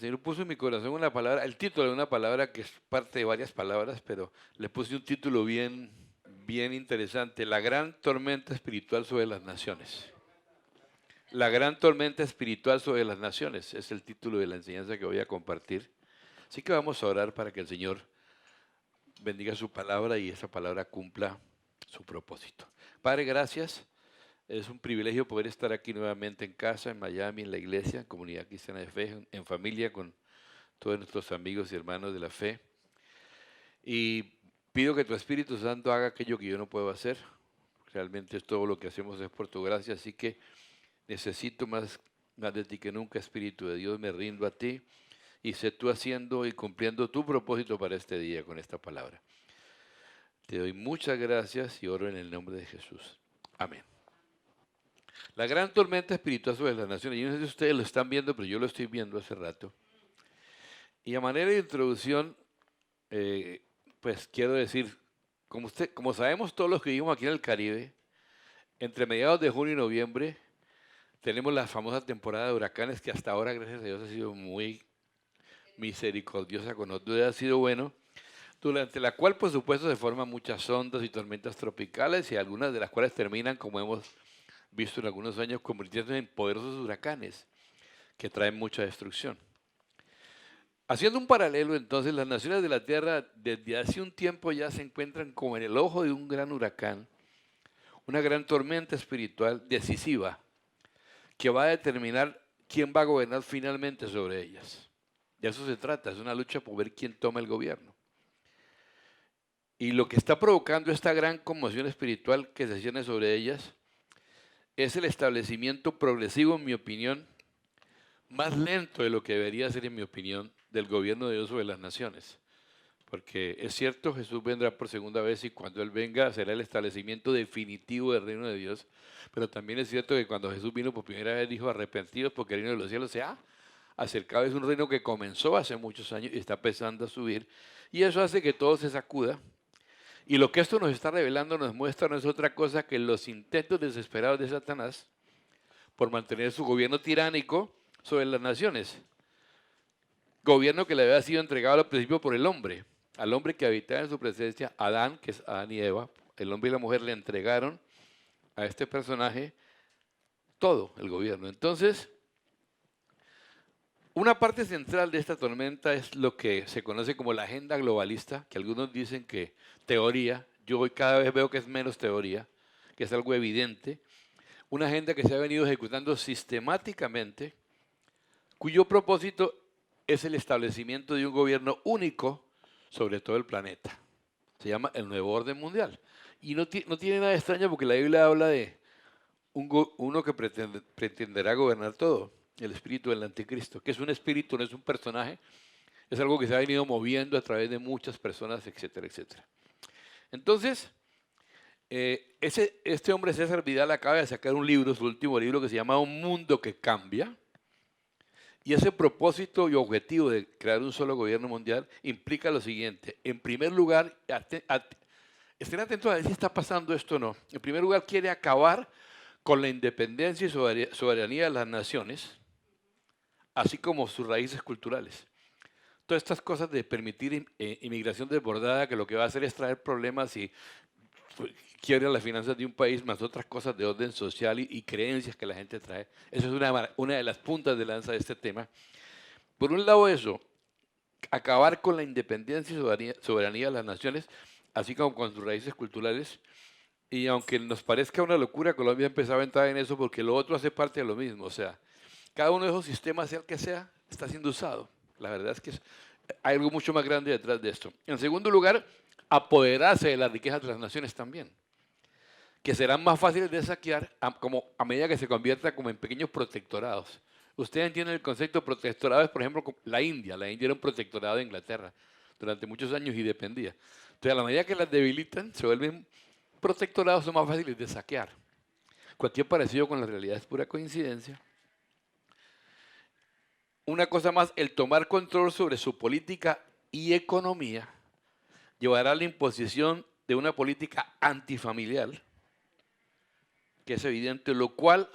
Señor puso en mi corazón una palabra, el título de una palabra que es parte de varias palabras, pero le puse un título bien interesante, La gran tormenta espiritual sobre las naciones. La gran tormenta espiritual sobre las naciones es el título de la enseñanza que voy a compartir. Así que vamos a orar para que el Señor bendiga su palabra y esa palabra cumpla su propósito. Padre, gracias. Es un privilegio poder estar aquí nuevamente en casa, en Miami, en la iglesia, en Comunidad Cristiana de Fe, en familia con todos nuestros amigos y hermanos de la fe. Y pido que tu Espíritu Santo haga aquello que yo no puedo hacer. Realmente todo lo que hacemos es por tu gracia, así que necesito más de ti que nunca, Espíritu de Dios, me rindo a ti y sé tú haciendo y cumpliendo tu propósito para este día con esta palabra. Te doy muchas gracias y oro en el nombre de Jesús. Amén. La gran tormenta espiritual sobre las naciones. Yo no sé si ustedes lo están viendo, pero yo lo estoy viendo hace rato. Y a manera de introducción, pues quiero decir, como sabemos todos los que vivimos aquí en el Caribe, entre mediados de junio y noviembre tenemos la famosa temporada de huracanes que hasta ahora, gracias a Dios, ha sido muy misericordiosa con nosotros, ha sido bueno, durante la cual, por supuesto, se forman muchas ondas y tormentas tropicales y algunas de las cuales terminan, como hemos visto en algunos años, convirtiéndose en poderosos huracanes que traen mucha destrucción. Haciendo un paralelo, entonces, las naciones de la Tierra desde hace un tiempo ya se encuentran como en el ojo de un gran huracán, una gran tormenta espiritual decisiva que va a determinar quién va a gobernar finalmente sobre ellas. De eso se trata, es una lucha por ver quién toma el gobierno. Y lo que está provocando esta gran conmoción espiritual que se cierne sobre ellas es el establecimiento progresivo, en mi opinión, más lento de lo que debería ser, en mi opinión, del gobierno de Dios sobre las naciones. Porque es cierto, Jesús vendrá por segunda vez y cuando Él venga será el establecimiento definitivo del reino de Dios. Pero también es cierto que cuando Jesús vino por primera vez dijo arrepentidos porque el reino de los cielos se ha acercado. Es un reino que comenzó hace muchos años y está empezando a subir. Y eso hace que todo se sacuda. Y lo que esto nos está revelando, nos muestra, no es otra cosa que los intentos desesperados de Satanás por mantener su gobierno tiránico sobre las naciones. Gobierno que le había sido entregado al principio por el hombre. Al hombre que habitaba en su presencia, Adán, que es Adán y Eva, el hombre y la mujer le entregaron a este personaje todo el gobierno. Entonces, una parte central de esta tormenta es lo que se conoce como la agenda globalista, que algunos dicen que teoría, yo hoy cada vez veo que es menos teoría, que es algo evidente, una agenda que se ha venido ejecutando sistemáticamente, cuyo propósito es el establecimiento de un gobierno único sobre todo el planeta. Se llama el nuevo orden mundial. Y no tiene nada extraño porque la Biblia habla de uno que pretenderá gobernar todo, el espíritu del anticristo, que es un espíritu, no es un personaje, es algo que se ha venido moviendo a través de muchas personas, etcétera, etcétera. Entonces, este hombre César Vidal acaba de sacar un libro, su último libro, que se llama Un mundo que cambia. Y ese propósito y objetivo de crear un solo gobierno mundial implica lo siguiente. En primer lugar, estén atentos a ver si está pasando esto o no. En primer lugar, quiere acabar con la independencia y soberanía de las naciones, así como sus raíces culturales. Todas estas cosas de permitir inmigración desbordada, que lo que va a hacer es traer problemas y quiebra las finanzas de un país, más otras cosas de orden social y creencias que la gente trae. Eso es una de las puntas de lanza de este tema. Por un lado eso, acabar con la independencia y soberanía de las naciones, así como con sus raíces culturales. Y aunque nos parezca una locura, Colombia empezaba a entrar en eso porque lo otro hace parte de lo mismo. O sea, cada uno de esos sistemas, sea el que sea, está siendo usado. La verdad es que hay algo mucho más grande detrás de esto. En segundo lugar, apoderarse de las riquezas de las naciones también, que serán más fáciles de saquear a medida que se convierta como en pequeños protectorados. Ustedes entienden el concepto de protectorados, por ejemplo, la India. La India era un protectorado de Inglaterra durante muchos años y dependía. Entonces, a la medida que las debilitan, se vuelven protectorados, son más fáciles de saquear. Cualquier parecido con la realidad es pura coincidencia. Una cosa más, el tomar control sobre su política y economía llevará a la imposición de una política antifamiliar, que es evidente, lo cual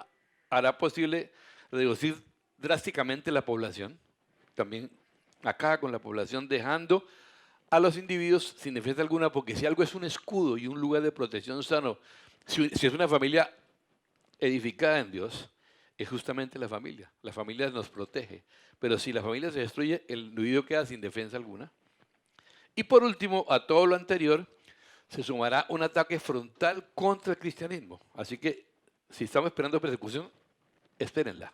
hará posible reducir drásticamente la población. también acaba con la población, dejando a los individuos sin defensa alguna, porque si algo es un escudo y un lugar de protección sano, si es una familia edificada en Dios, es justamente la familia. La familia nos protege. Pero si la familia se destruye, el individuo queda sin defensa alguna. Y por último, a todo lo anterior, se sumará un ataque frontal contra el cristianismo. Así que, si estamos esperando persecución, espérenla,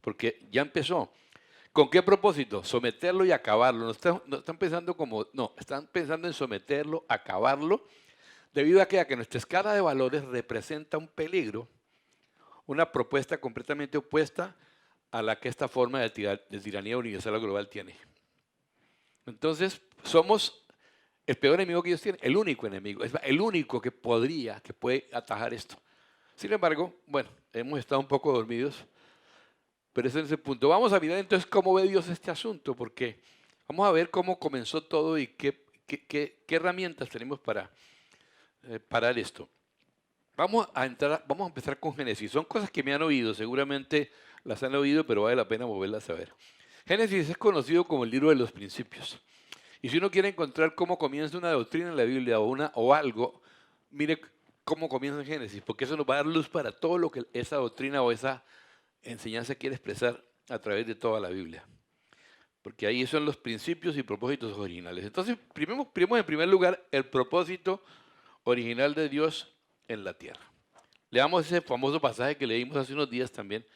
porque ya empezó. ¿Con qué propósito? Someterlo y acabarlo. No están pensando como, no, están pensando en someterlo, acabarlo, debido a que nuestra escala de valores representa un peligro, una propuesta completamente opuesta a la que esta forma de tiranía universal o global tiene. Entonces, somos el peor enemigo que ellos tienen, el único enemigo, es el único que puede atajar esto. Sin embargo, bueno, hemos estado un poco dormidos, pero ese es el punto. Vamos a mirar entonces cómo ve Dios este asunto, porque vamos a ver cómo comenzó todo y qué herramientas tenemos para parar esto. Vamos a empezar con Génesis. Son cosas que me han oído, seguramente las han oído, pero vale la pena volverlas a ver. Génesis es conocido como el libro de los principios. Y si uno quiere encontrar cómo comienza una doctrina en la Biblia o algo, mire cómo comienza en Génesis, porque eso nos va a dar luz para todo lo que esa doctrina o esa enseñanza quiere expresar a través de toda la Biblia. Porque ahí son los principios y propósitos originales. Entonces, primero en primer lugar el propósito original de Dios en la tierra. Leamos ese famoso pasaje que leímos hace unos días también,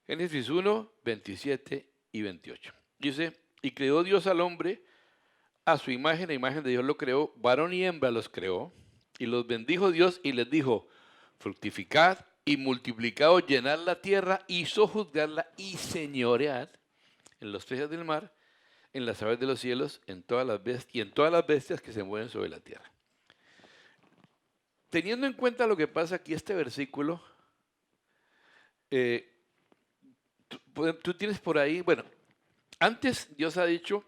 Génesis 1, 27 y 28. Dice, y creó Dios al hombre a su imagen, a imagen de Dios lo creó, varón y hembra los creó, y los bendijo Dios y les dijo, fructificad y multiplicaos, llenad la tierra y sojuzgadla y señoread en los peces del mar, en las aves de los cielos, en todas las bestias que se mueven sobre la tierra. Teniendo en cuenta lo que pasa aquí, este versículo, tú tienes por ahí, bueno, antes Dios ha dicho,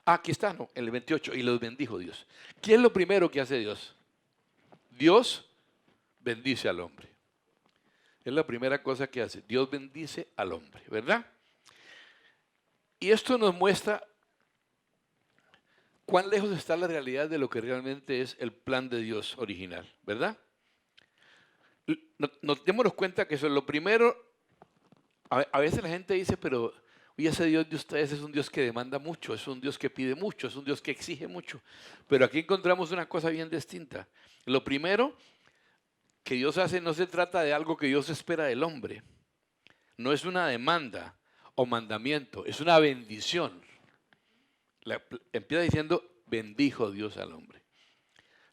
aquí está, no, el 28, y los bendijo Dios. ¿Qué es lo primero que hace Dios? Dios bendice al hombre. Es la primera cosa que hace. Dios bendice al hombre, ¿verdad? Y esto nos muestra cuán lejos está la realidad de lo que realmente es el plan de Dios original, ¿verdad? Démonos cuenta que eso es lo primero. A veces la gente dice, pero oye, ese Dios de ustedes es un Dios que demanda mucho, es un Dios que pide mucho, es un Dios que exige mucho. Pero aquí encontramos una cosa bien distinta. Lo primero que Dios hace no se trata de algo que Dios espera del hombre. No es una demanda o mandamiento, es una bendición. Empieza diciendo, bendijo Dios al hombre.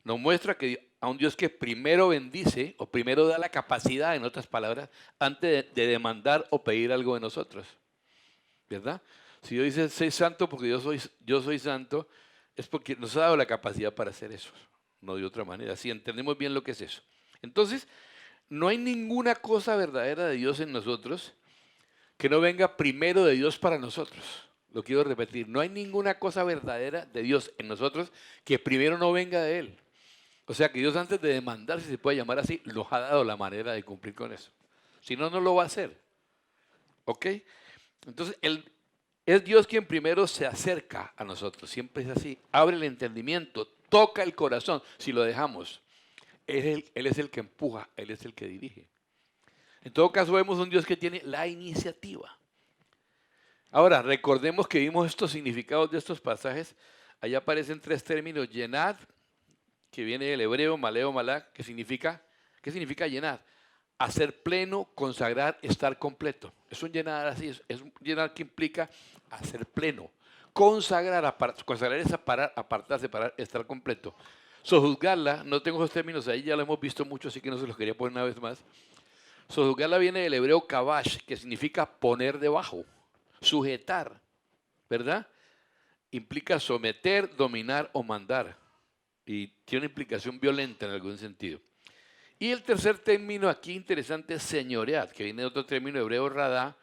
Nos muestra que a un Dios que primero bendice, o primero da la capacidad, en otras palabras, antes de demandar o pedir algo de nosotros. ¿Verdad? Si Dios dice, sé santo porque yo soy santo, es porque nos ha dado la capacidad para hacer eso. No de otra manera. Si entendemos bien lo que es eso. Entonces, no hay ninguna cosa verdadera de Dios en nosotros que no venga primero de Dios para nosotros. Lo quiero repetir, no hay ninguna cosa verdadera de Dios en nosotros que primero no venga de Él. O sea que Dios, antes de demandar, si se puede llamar así, nos ha dado la manera de cumplir con eso. Si no, no lo va a hacer. ¿Ok? Entonces, es Dios quien primero se acerca a nosotros. Siempre es así. Abre el entendimiento, toca el corazón, si lo dejamos. Él es el que empuja, Él es el que dirige. En todo caso, vemos un Dios que tiene la iniciativa. Ahora, recordemos que vimos estos significados de estos pasajes. Allá aparecen tres términos: llenad, que viene del hebreo, maleo, malak, ¿qué significa llenar? Hacer pleno, consagrar, estar completo. Es un llenar así, es un llenar que implica hacer pleno. Consagrar es apartar, separar, estar completo. Sojuzgarla, no tengo esos términos ahí, ya lo hemos visto mucho, así que no se los quería poner una vez más. Sojuzgarla viene del hebreo kabash, que significa poner debajo, sujetar, ¿verdad? Implica someter, dominar o mandar. Y tiene una implicación violenta en algún sentido. Y el tercer término aquí interesante es señorear, que viene de otro término hebreo radá,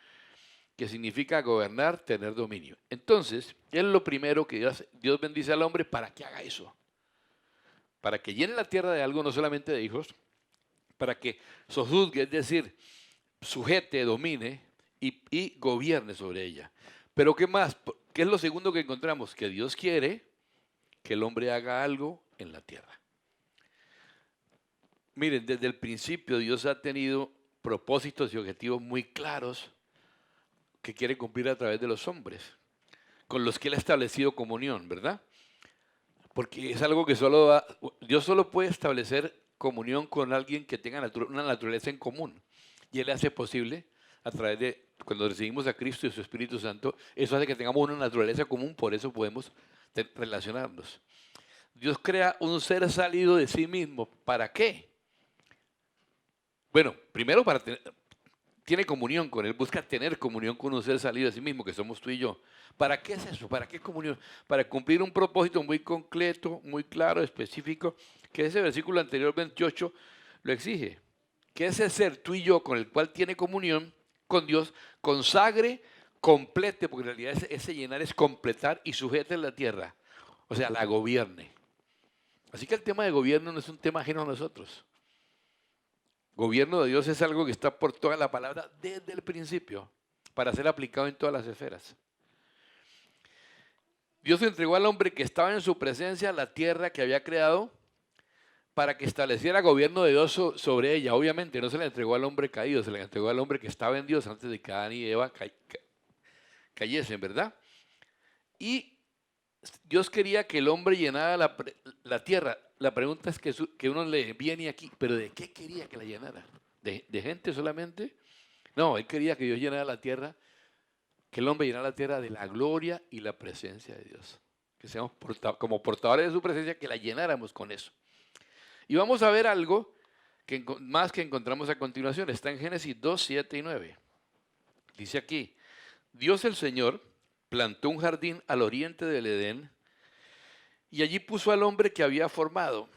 que significa gobernar, tener dominio. Entonces, es lo primero que Dios bendice al hombre para que haga eso. Para que llene la tierra de algo, no solamente de hijos, para que sojuzgue, es decir, sujete, domine y gobierne sobre ella. Pero ¿qué más? ¿Qué es lo segundo que encontramos? Que Dios quiere que el hombre haga algo en la tierra. Miren, desde el principio Dios ha tenido propósitos y objetivos muy claros que quiere cumplir a través de los hombres, con los que Él ha establecido comunión, ¿verdad? Porque es algo que Dios solo puede establecer comunión con alguien que tenga una naturaleza en común. Y Él hace posible, a través de, cuando recibimos a Cristo y su Espíritu Santo, eso hace que tengamos una naturaleza común, por eso podemos relacionarnos. Dios crea un ser salido de sí mismo. ¿Para qué? Bueno, primero tiene comunión con Él, busca tener comunión con un ser salido de sí mismo, que somos tú y yo. ¿Para qué es eso? ¿Para qué comunión? Para cumplir un propósito muy concreto, muy claro, específico, que ese versículo anterior 28 lo exige. Que ese ser, tú y yo, con el cual tiene comunión con Dios, consagre, complete, porque en realidad ese llenar es completar y sujete la tierra, o sea, la gobierne. Así que el tema de gobierno no es un tema ajeno a nosotros. Gobierno de Dios es algo que está por toda la palabra desde el principio, para ser aplicado en todas las esferas. Dios entregó al hombre que estaba en su presencia la tierra que había creado para que estableciera gobierno de Dios sobre ella. Obviamente no se la entregó al hombre caído, se la entregó al hombre que estaba en Dios antes de que Adán y Eva cayesen, ¿verdad? Y Dios quería que el hombre llenara la tierra. La pregunta es que uno le viene aquí, ¿pero de qué quería que la llenara? ¿De gente solamente? No, Él quería que Dios llenara la tierra, que el hombre llenara la tierra de la gloria y la presencia de Dios. Que seamos como portadores de su presencia, que la llenáramos con eso. Y vamos a ver algo más que encontramos a continuación. Está en Génesis 2, 7 y 9. Dice aquí, Dios el Señor plantó un jardín al oriente del Edén y allí puso al hombre que había formado.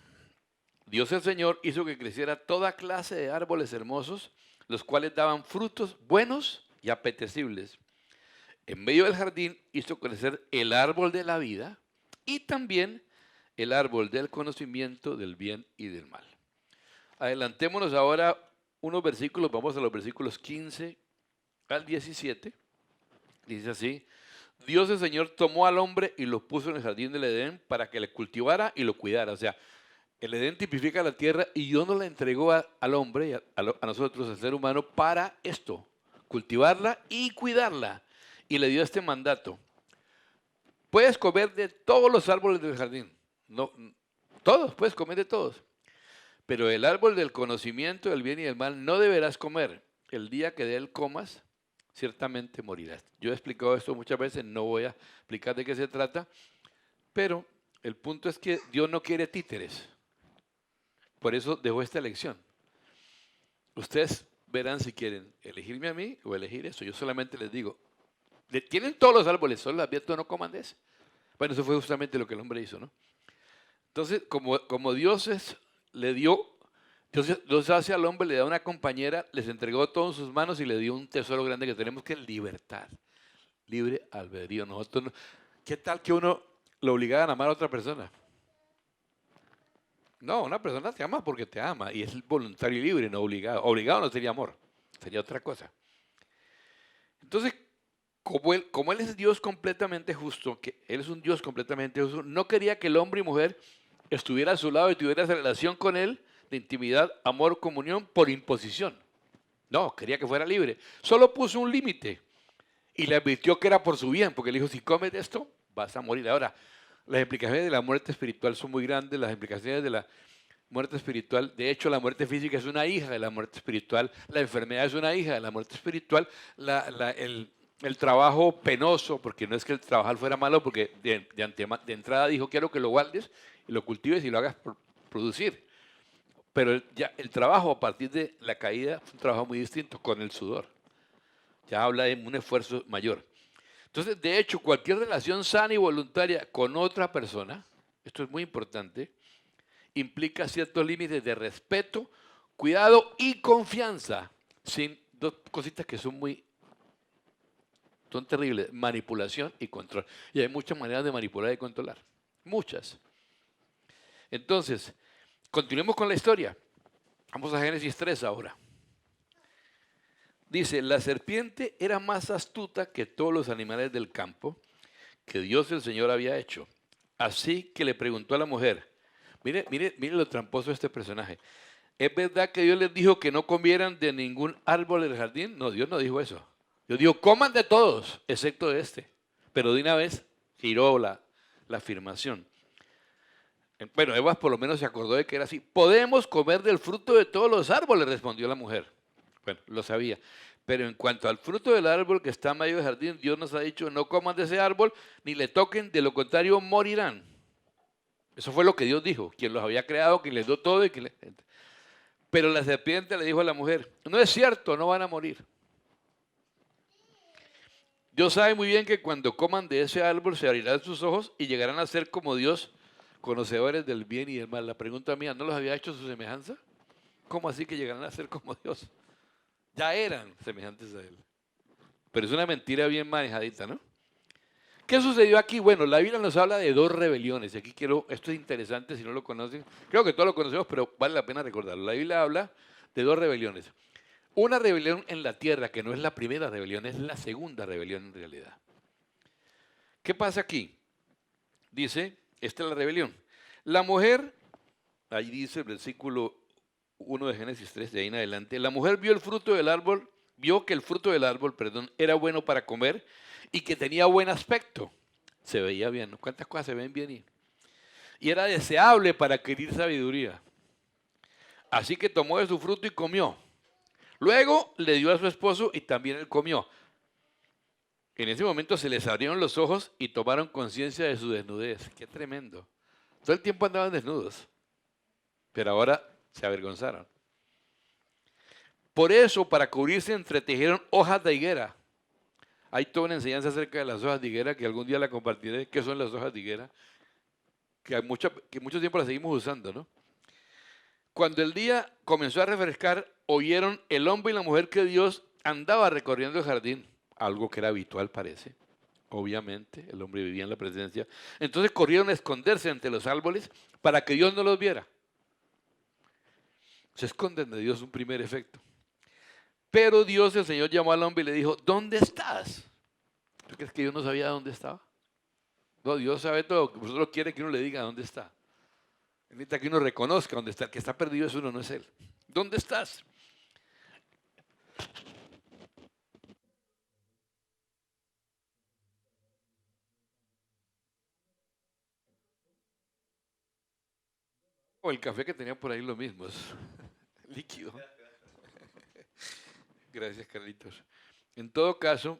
Dios el Señor hizo que creciera toda clase de árboles hermosos, los cuales daban frutos buenos y apetecibles. En medio del jardín hizo crecer el árbol de la vida y también el árbol del conocimiento del bien y del mal. Adelantémonos ahora unos versículos, vamos a los versículos 15 al 17. Dice así, Dios el Señor tomó al hombre y lo puso en el jardín del Edén para que le cultivara y lo cuidara. O sea, el Edén tipifica la tierra y Dios nos la entregó al hombre, a nosotros, al ser humano, para esto, cultivarla y cuidarla. Y le dio este mandato. Puedes comer de todos los árboles del jardín. No, todos, puedes comer de todos. Pero el árbol del conocimiento del bien y del mal no deberás comer. El día que de él comas, ciertamente morirás. Yo he explicado esto muchas veces, no voy a explicar de qué se trata, pero el punto es que Dios no quiere títeres. Por eso dejó esta elección. Ustedes verán si quieren elegirme a mí o elegir eso. Yo solamente les digo, tienen todos los árboles, solo advierto no coman de ese. Bueno, eso fue justamente lo que el hombre hizo, ¿no? Entonces, como Dios le dio, Dios hace al hombre, le da una compañera, les entregó todo en sus manos y le dio un tesoro grande que tenemos, que es libertad, libre albedrío. Nosotros, ¿qué tal que uno lo obligaran a amar a otra persona? No, una persona te ama porque te ama y es voluntario y libre, no obligado. Obligado no sería amor, sería otra cosa. Entonces, como él es Dios completamente justo, que Él es un Dios completamente justo, no quería que el hombre y mujer estuviera a su lado y tuviera esa relación con Él de intimidad, amor, comunión por imposición. No, quería que fuera libre. Solo puso un límite y le advirtió que era por su bien, porque le dijo, si comes de esto, vas a morir. Ahora, las implicaciones de la muerte espiritual son muy grandes, las implicaciones de la muerte espiritual, de hecho la muerte física es una hija de la muerte espiritual, la enfermedad es una hija de la muerte espiritual, el trabajo penoso, porque no es que el trabajar fuera malo, porque de entrada dijo, quiero que lo guardes y lo cultives y lo hagas producir. Pero el trabajo a partir de la caída es un trabajo muy distinto, con el sudor. Ya habla de un esfuerzo mayor. Entonces, de hecho, cualquier relación sana y voluntaria con otra persona, esto es muy importante, implica ciertos límites de respeto, cuidado y confianza, sin dos cositas que son terribles, manipulación y control. Y hay muchas maneras de manipular y controlar, muchas. Entonces, continuemos con la historia. Vamos a Génesis 3 ahora. Dice, la serpiente era más astuta que todos los animales del campo que Dios el Señor había hecho. Así que le preguntó a la mujer, mire lo tramposo de este personaje. ¿Es verdad que Dios les dijo que no comieran de ningún árbol del jardín? No, Dios no dijo eso. Dios dijo, coman de todos, excepto de este. Pero de una vez giró la afirmación. Bueno, Eva por lo menos se acordó de que era así. Podemos comer del fruto de todos los árboles, respondió la mujer. Bueno, lo sabía. Pero en cuanto al fruto del árbol que está en medio del jardín, Dios nos ha dicho, no coman de ese árbol, ni le toquen, de lo contrario morirán. Eso fue lo que Dios dijo, quien los había creado, quien les dio todo. Pero la serpiente le dijo a la mujer, no es cierto, no van a morir. Dios sabe muy bien que cuando coman de ese árbol se abrirán sus ojos y llegarán a ser como Dios, conocedores del bien y del mal. La pregunta mía, ¿no los había hecho su semejanza? ¿Cómo así que llegarán a ser como Dios? Ya eran semejantes a Él. Pero es una mentira bien manejadita, ¿no? ¿Qué sucedió aquí? Bueno, la Biblia nos habla de dos rebeliones. Y aquí esto es interesante si no lo conocen. Creo que todos lo conocemos, pero vale la pena recordarlo. La Biblia habla de dos rebeliones. Una rebelión en la tierra, que no es la primera rebelión, es la segunda rebelión en realidad. ¿Qué pasa aquí? Dice, esta es la rebelión. La mujer, ahí dice el versículo 1 de Génesis 3, de ahí en adelante, la mujer vio que el fruto del árbol, era bueno para comer y que tenía buen aspecto. Se veía bien, ¿no? ¿Cuántas cosas se ven bien? Y era deseable para adquirir sabiduría. Así que tomó de su fruto y comió. Luego le dio a su esposo y también él comió. En ese momento se les abrieron los ojos y tomaron conciencia de su desnudez. Qué tremendo. Todo el tiempo andaban desnudos, pero ahora se avergonzaron. Por eso, para cubrirse, entretejieron hojas de higuera. Hay toda una enseñanza acerca de las hojas de higuera que algún día la compartiré. ¿Qué son las hojas de higuera? Que mucho tiempo las seguimos usando, ¿no? Cuando el día comenzó a refrescar, oyeron el hombre y la mujer que Dios andaba recorriendo el jardín, algo que era habitual parece. Obviamente, el hombre vivía en la presencia. Entonces corrieron a esconderse entre los árboles para que Dios no los viera. Se esconden de Dios, un primer efecto. Pero Dios, el Señor, llamó al hombre y le dijo, ¿dónde estás? ¿Tú crees que Dios no sabía dónde estaba? No, Dios sabe todo. Vosotros quiere que uno le diga dónde está. Necesita que uno reconozca dónde está. El que está perdido es uno, no es él. ¿Dónde estás? O el café que tenía por ahí lo mismo, es líquido. Gracias, Carlitos. En todo caso,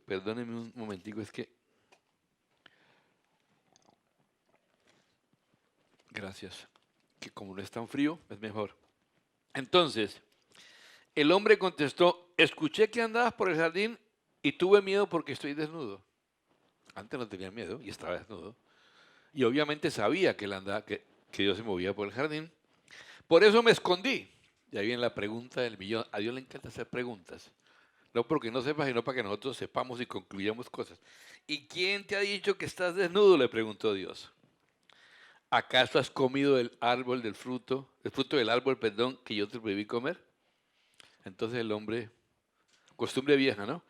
perdónenme un momentico, es que... Gracias. Que como no es tan frío, es mejor. Entonces, el hombre contestó, escuché que andabas por el jardín y tuve miedo porque estoy desnudo. Antes no tenía miedo y estaba desnudo. Y obviamente sabía que él andaba, que Dios se movía por el jardín. Por eso me escondí. Y ahí viene la pregunta del millón. A Dios le encanta hacer preguntas. No porque no sepas, sino para que nosotros sepamos y concluyamos cosas. ¿Y quién te ha dicho que estás desnudo? Le preguntó Dios. ¿Acaso has comido del fruto del árbol, que yo te prohibí comer? Entonces el hombre, costumbre vieja, ¿no?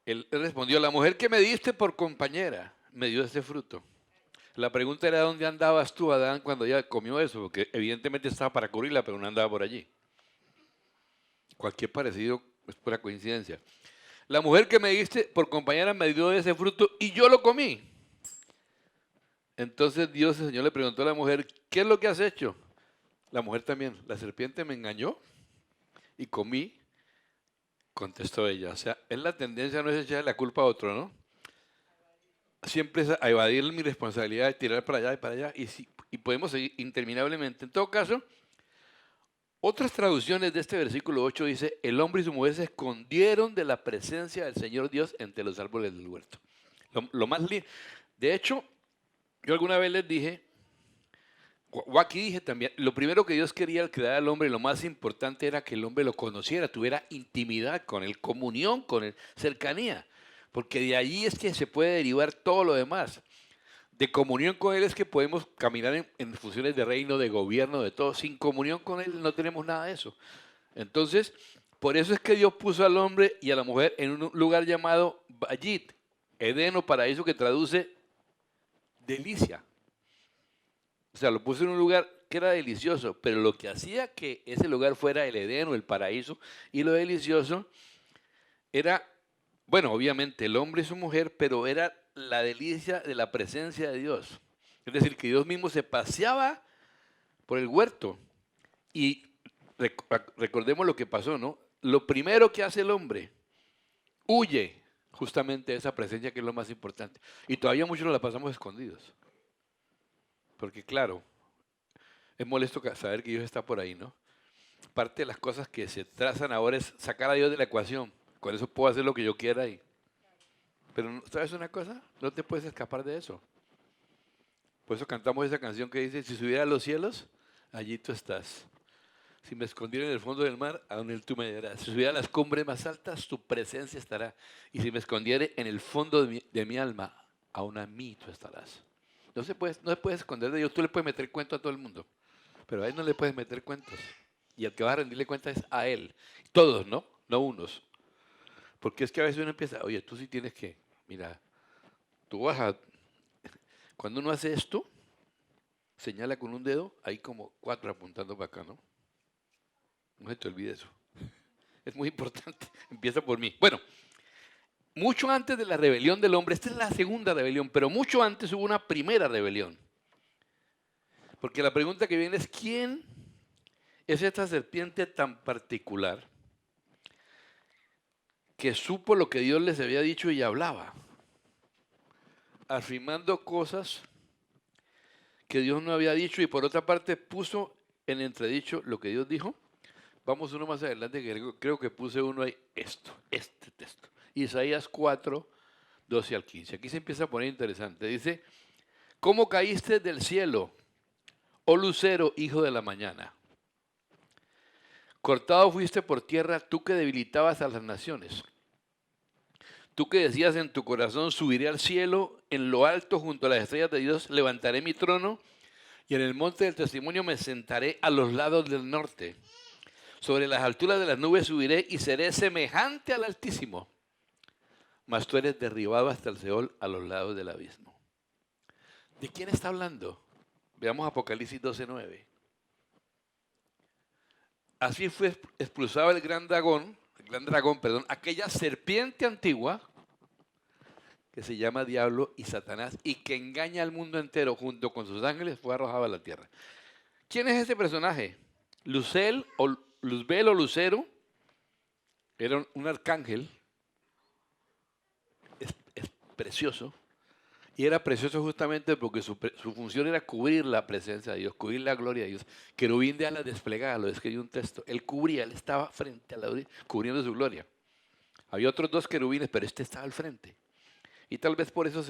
Él respondió, la mujer que me diste por compañera me dio ese fruto. La pregunta era, ¿dónde andabas tú, Adán, cuando ella comió eso? Porque evidentemente estaba para cubrirla, pero no andaba por allí. Cualquier parecido es pura coincidencia. La mujer que me diste por compañera me dio ese fruto y yo lo comí. Entonces Dios, el Señor, le preguntó a la mujer, ¿qué es lo que has hecho? La mujer también, la serpiente me engañó y comí, contestó ella. O sea, es la tendencia, no es echarle la culpa a otro, ¿no? Siempre es a evadir mi responsabilidad de tirar para allá y para allá y podemos seguir interminablemente. En todo caso, otras traducciones de este versículo 8 dice, el hombre y su mujer se escondieron de la presencia del Señor Dios entre los árboles del huerto. Lo más lindo. De hecho, yo alguna vez les dije, o aquí dije también, lo primero que Dios quería al crear al hombre, lo más importante era que el hombre lo conociera, tuviera intimidad con él, comunión con él, cercanía, porque de allí es que se puede derivar todo lo demás. De comunión con él es que podemos caminar en funciones de reino, de gobierno, de todo. Sin comunión con él no tenemos nada de eso. Entonces, Por eso es que Dios puso al hombre y a la mujer en un lugar llamado Bayit, Edén o paraíso, que traduce delicia. O sea, lo puso en un lugar que era delicioso, pero lo que hacía que ese lugar fuera el Edén o el paraíso y lo delicioso era, bueno, obviamente el hombre y su mujer, pero era la delicia de la presencia de Dios. Es decir, que Dios mismo se paseaba por el huerto. Y recordemos lo que pasó, ¿no? Lo primero que hace el hombre, huye justamente de esa presencia, que es lo más importante. Y todavía muchos nos la pasamos escondidos. Porque claro, es molesto saber que Dios está por ahí, ¿no? Parte de las cosas que se trazan ahora es sacar a Dios de la ecuación. Con eso puedo hacer lo que yo quiera ahí. Pero ¿sabes una cosa? No te puedes escapar de eso. Por eso cantamos esa canción que dice, si subiera a los cielos, allí tú estás. Si me escondiera en el fondo del mar, aún él tú me dirás. Si subiera a las cumbres más altas, tu presencia estará. Y si me escondiera en el fondo de mi alma, aún a mí tú estarás. No se puede esconder de Dios. Tú le puedes meter cuento a todo el mundo, pero a él no le puedes meter cuentos. Y al que vas a rendirle cuenta es a él. Todos, ¿no? No unos. Porque es que a veces uno empieza, oye, tú sí tienes que, mira, tú vas a... Cuando uno hace esto, señala con un dedo, hay como 4 apuntando para acá, ¿no? No se te olvide eso. Es muy importante. Empieza por mí. Bueno, mucho antes de la rebelión del hombre, esta es la segunda rebelión, pero mucho antes hubo una primera rebelión. Porque la pregunta que viene es, ¿quién es esta serpiente tan particular que supo lo que Dios les había dicho y hablaba, afirmando cosas que Dios no había dicho y por otra parte puso en entredicho lo que Dios dijo? Vamos uno más adelante, que creo que puse uno ahí, este texto. Isaías 4, 12 al 15. Aquí se empieza a poner interesante. Dice, ¿cómo caíste del cielo, oh lucero, hijo de la mañana? Cortado fuiste por tierra, tú que debilitabas a las naciones. Tú que decías en tu corazón, subiré al cielo, en lo alto junto a las estrellas de Dios, levantaré mi trono y en el monte del testimonio me sentaré a los lados del norte. Sobre las alturas de las nubes subiré y seré semejante al Altísimo. Mas tú eres derribado hasta el Seol, a los lados del abismo. ¿De quién está hablando? Veamos Apocalipsis 12:9. Así fue expulsado el gran dragón, aquella serpiente antigua que se llama Diablo y Satanás y que engaña al mundo entero, junto con sus ángeles fue arrojado a la tierra. ¿Quién es ese personaje? Luzbel o Lucero era un arcángel, es precioso, y era precioso justamente porque su función era cubrir la presencia de Dios, cubrir la gloria de Dios. Querubín de alas desplegadas, lo describió un texto. Él cubría, él estaba frente a la cubriendo su gloria. Había otros 2 querubines, pero este estaba al frente. Y tal vez por eso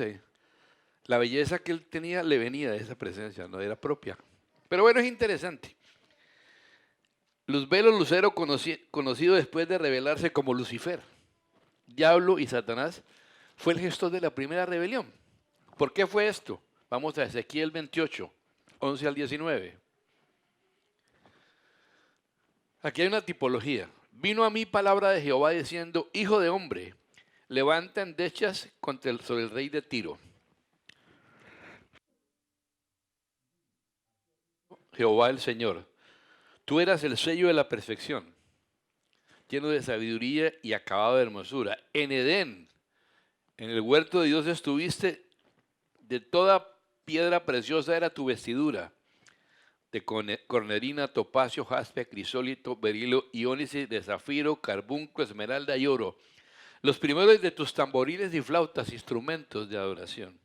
la belleza que él tenía le venía de esa presencia, no era propia. Pero bueno, es interesante. Luzbel o Lucero, conocido después de revelarse como Lucifer, Diablo y Satanás, fue el gestor de la primera rebelión. ¿Por qué fue esto? Vamos a Ezequiel 28, 11 al 19. Aquí hay una tipología. Vino a mí palabra de Jehová diciendo, hijo de hombre, levanta endechas sobre el rey de Tiro. Jehová el Señor, tú eras el sello de la perfección, lleno de sabiduría y acabado de hermosura. En Edén, en el huerto de Dios estuviste, de toda piedra preciosa era tu vestidura, de cornerina, topacio, jaspe, crisólito, berilo, iónice, de zafiro, carbunco, esmeralda y oro. Los primeros de tus tamboriles y flautas, instrumentos de adoración,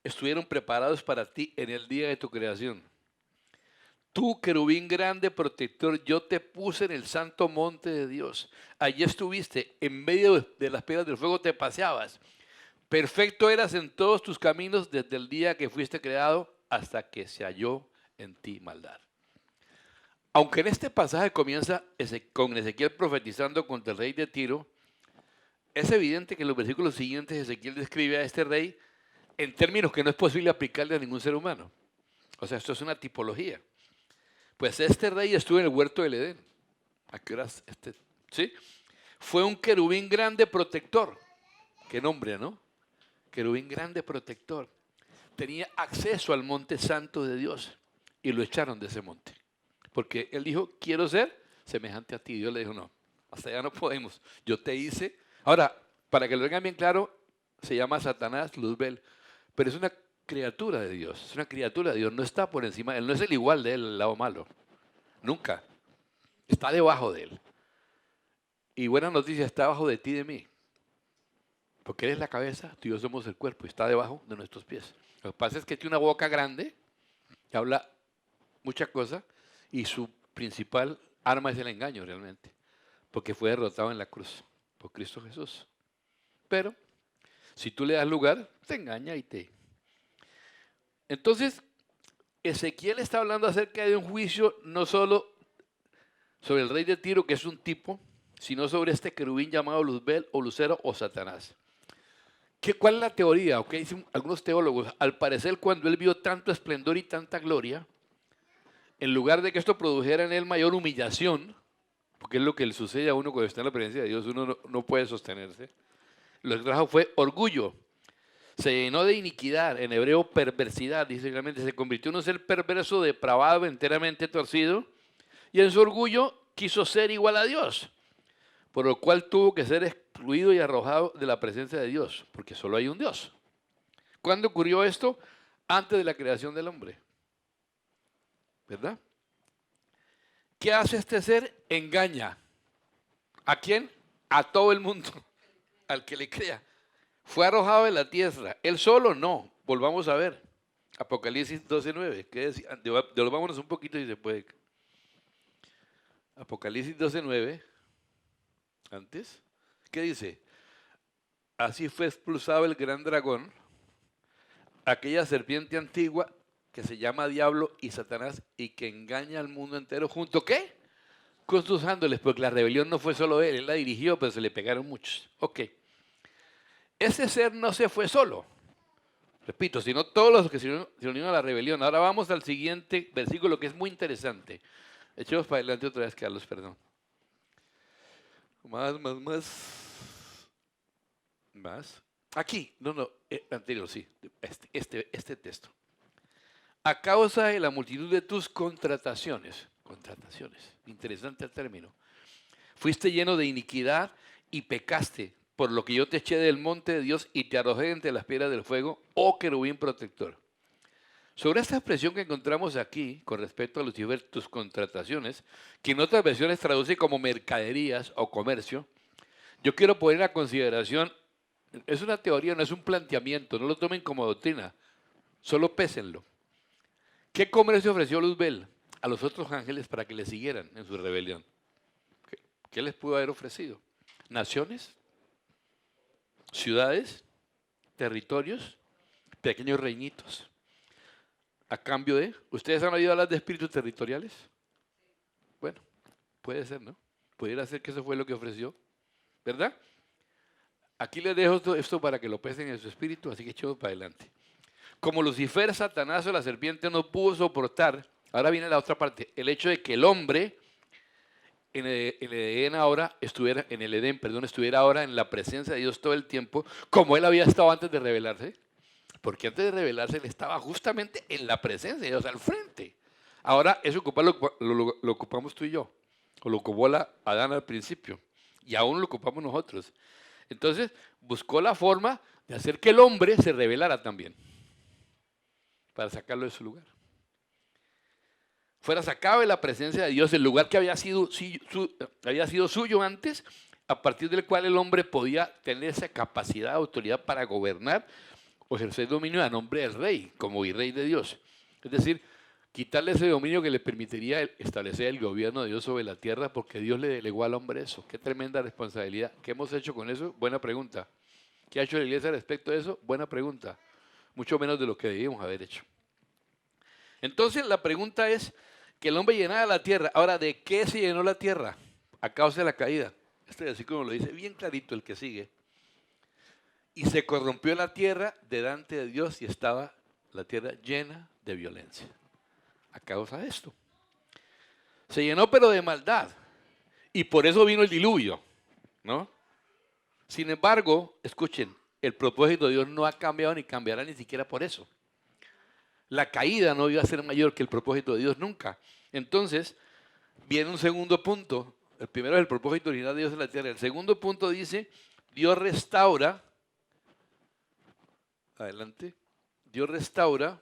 estuvieron preparados para ti en el día de tu creación. Tú, querubín grande, protector, yo te puse en el santo monte de Dios. Allí estuviste, en medio de las piedras del fuego te paseabas. Perfecto eras en todos tus caminos desde el día que fuiste creado hasta que se halló en ti maldad. Aunque en este pasaje comienza con Ezequiel profetizando contra el rey de Tiro, es evidente que en los versículos siguientes Ezequiel describe a este rey en términos que no es posible aplicarle a ningún ser humano. O sea, esto es una tipología. Pues este rey estuvo en el huerto del Edén. ¿A qué horas este ¿sí? Fue un querubín grande protector. Qué nombre, ¿no? Querubín grande protector. Tenía acceso al monte santo de Dios y lo echaron de ese monte. Porque él dijo, quiero ser semejante a ti. Dios le dijo, no, hasta allá no podemos. Yo te hice. Ahora, para que lo tengan bien claro, se llama Satanás, Luzbel, pero es una criatura de Dios. Es una criatura de Dios. No está por encima. Él no es el igual de él, el lado malo. Nunca. Está debajo de él. Y buena noticia, está abajo de ti y de mí. Porque Él es la cabeza, tú y yo somos el cuerpo, y está debajo de nuestros pies. Lo que pasa es que tiene una boca grande, que habla mucha cosa, y su principal arma es el engaño realmente, porque fue derrotado en la cruz por Cristo Jesús. Pero, si tú le das lugar, te engaña y te... Entonces, Ezequiel está hablando acerca de un juicio no solo sobre el rey de Tiro, que es un tipo, sino sobre este querubín llamado Luzbel o Lucero o Satanás. ¿Cuál es la teoría? ¿O qué dicen algunos teólogos? Al parecer, cuando él vio tanto esplendor y tanta gloria, en lugar de que esto produjera en él mayor humillación, porque es lo que le sucede a uno cuando está en la presencia de Dios, uno no puede sostenerse, lo que trajo fue orgullo. Se llenó de iniquidad, en hebreo perversidad, dice realmente, se convirtió en un ser perverso, depravado, enteramente torcido, y en su orgullo quiso ser igual a Dios, por lo cual tuvo que ser excluido y arrojado de la presencia de Dios, porque solo hay un Dios. ¿Cuándo ocurrió esto? Antes de la creación del hombre. ¿Verdad? ¿Qué hace este ser? Engaña. ¿A quién? A todo el mundo, al que le crea. Fue arrojado de la tierra. Él solo no. Volvamos a ver. Apocalipsis 12:9. ¿Qué decía? Devolvámonos un poquito si se puede. Apocalipsis 12:9. Antes. ¿Qué dice? Así fue expulsado el gran dragón, aquella serpiente antigua que se llama Diablo y Satanás y que engaña al mundo entero junto, ¿qué? Con sus ángeles, porque la rebelión no fue solo él la dirigió, pero se le pegaron muchos. Ok. Ese ser no se fue solo. Repito, sino todos los que se unieron a la rebelión. Ahora vamos al siguiente versículo que es muy interesante. Echemos para adelante otra vez, Carlos, perdón. Más. Aquí, anterior, sí, este texto. A causa de la multitud de tus contrataciones, interesante el término, fuiste lleno de iniquidad y pecaste, por lo que yo te eché del monte de Dios y te arrojé entre las piedras del fuego, oh querubín protector. Sobre esta expresión que encontramos aquí, con respecto a Lucifer, tus contrataciones, que en otras versiones traduce como mercaderías o comercio, yo quiero poner a consideración, es una teoría, no es un planteamiento, no lo tomen como doctrina, solo pésenlo. ¿Qué comercio ofreció Luzbel a los otros ángeles para que le siguieran en su rebelión? ¿Qué les pudo haber ofrecido? ¿Naciones? ¿Ciudades? ¿Territorios? ¿Pequeños reinitos? A cambio de... ¿Ustedes han oído hablar de espíritus territoriales? Bueno, puede ser, ¿no? Pudiera ser que eso fue lo que ofreció, ¿verdad? Aquí les dejo esto para que lo pesen en su espíritu, así que echemos para adelante. Como Lucifer, Satanás o la serpiente no pudo soportar, ahora viene la otra parte, el hecho de que el hombre en el Edén estuviera ahora en la presencia de Dios todo el tiempo, como él había estado antes de rebelarse, porque antes de rebelarse él estaba justamente en la presencia de Dios, al frente. Ahora eso lo ocupamos tú y yo, o lo ocupó Adán al principio, y aún lo ocupamos nosotros. Entonces buscó la forma de hacer que el hombre se rebelara también, para sacarlo de su lugar. Fuera sacado de la presencia de Dios, el lugar que había sido suyo antes, a partir del cual el hombre podía tener esa capacidad, autoridad para gobernar o ejercer dominio a nombre del rey, como virrey de Dios. Es decir, quitarle ese dominio que le permitiría establecer el gobierno de Dios sobre la tierra, porque Dios le delegó al hombre eso. Qué tremenda responsabilidad. ¿Qué hemos hecho con eso? Buena pregunta. ¿Qué ha hecho la iglesia respecto a eso? Buena pregunta. Mucho menos de lo que debíamos haber hecho. Entonces la pregunta es que el hombre llenara la tierra. Ahora, ¿de qué se llenó la tierra? A causa de la caída. Este versículo lo dice bien clarito el que sigue. Y se corrompió la tierra delante de Dios y estaba la tierra llena de violencia. A causa de esto. Se llenó pero de maldad. Y por eso vino el diluvio, ¿no? Sin embargo, escuchen, el propósito de Dios no ha cambiado ni cambiará ni siquiera por eso. La caída no iba a ser mayor que el propósito de Dios nunca. Entonces, viene un segundo punto. El primero es el propósito original de Dios en la tierra. El segundo punto dice, Dios restaura, adelante, Dios restaura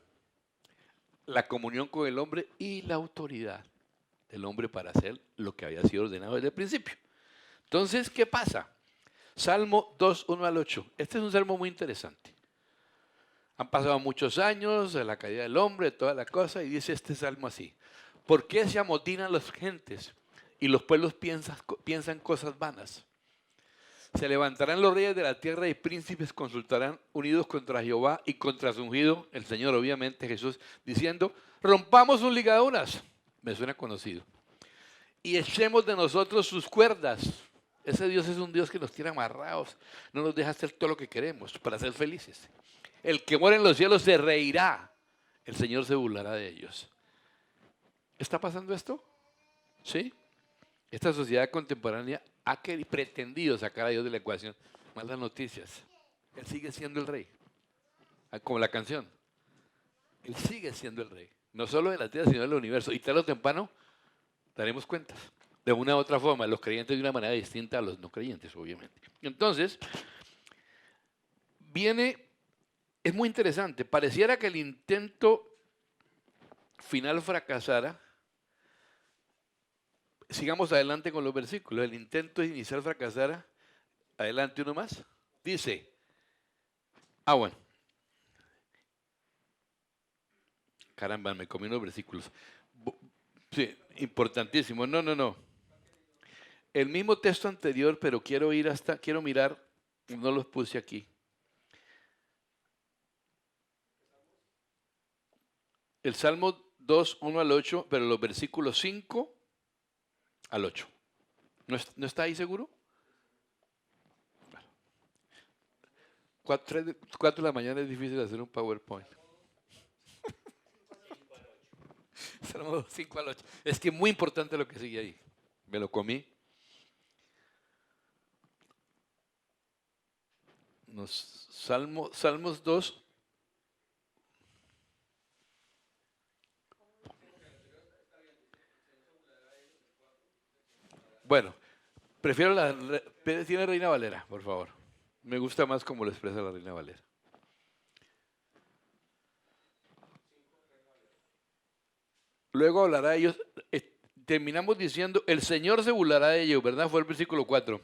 la comunión con el hombre y la autoridad del hombre para hacer lo que había sido ordenado desde el principio. Entonces, ¿qué pasa? Salmo 2, 1 al 8. Este es un salmo muy interesante. Han pasado muchos años de la caída del hombre, toda la cosa, y dice este salmo así. ¿Por qué se amotinan las gentes y los pueblos piensan cosas vanas? Se levantarán los reyes de la tierra y príncipes consultarán unidos contra Jehová y contra su ungido, el Señor, obviamente Jesús, diciendo, rompamos sus ligaduras. Me suena conocido. Y echemos de nosotros sus cuerdas. Ese Dios es un Dios que nos tiene amarrados, no nos deja hacer todo lo que queremos para ser felices. El que mora en los cielos se reirá, el Señor se burlará de ellos. ¿Está pasando esto? ¿Sí? Esta sociedad contemporánea ha pretendido sacar a Dios de la ecuación. Malas noticias. Él sigue siendo el rey. Como la canción. Él sigue siendo el rey. No solo de la tierra, sino del universo. Y tarde o temprano daremos cuentas. De una u otra forma, los creyentes de una manera distinta a los no creyentes, obviamente. Entonces, es muy interesante. Pareciera que el intento final fracasara. Sigamos adelante con los versículos. El intento inicial fracasara. Adelante uno más. Dice, bueno. Caramba, me comí unos versículos. Sí, importantísimo. No. El mismo texto anterior, pero quiero mirar, no los puse aquí. El Salmo 2, 1 al 8, pero los versículos 5 al 8. ¿No está ahí seguro? 4 de la mañana es difícil hacer un PowerPoint. Salmo 2, 5 al 8. Es que es muy importante lo que sigue ahí. Me lo comí. Salmos 2. Bueno, prefiero tiene Reina Valera, por favor. Me gusta más cómo lo expresa la Reina Valera. Luego hablará de ellos, terminamos diciendo, el Señor se burlará de ellos, ¿verdad? Fue el versículo 4.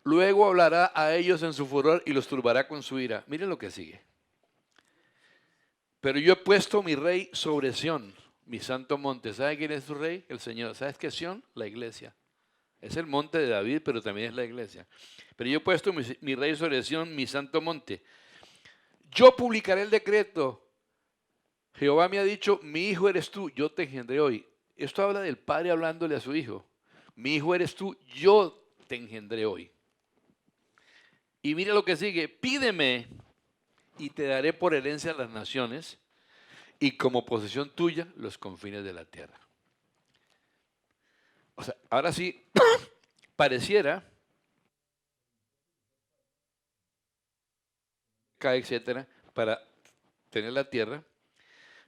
Luego hablará a ellos en su furor y los turbará con su ira. Miren lo que sigue. Pero yo he puesto mi rey sobre Sión, mi santo monte. ¿Sabe quién es su rey? El Señor. ¿Sabes qué es Sión? La iglesia. Es el monte de David, pero también es la iglesia. Pero yo he puesto mi rey sobre Sión, mi santo monte. Yo publicaré el decreto. Jehová me ha dicho, mi hijo eres tú, yo te engendré hoy. Esto habla del padre hablándole a su hijo. Mi hijo eres tú, yo te engendré hoy. Y mira lo que sigue, pídeme y te daré por herencia a las naciones y como posesión tuya los confines de la tierra. O sea, ahora sí, pareciera, etcétera, para tener la tierra,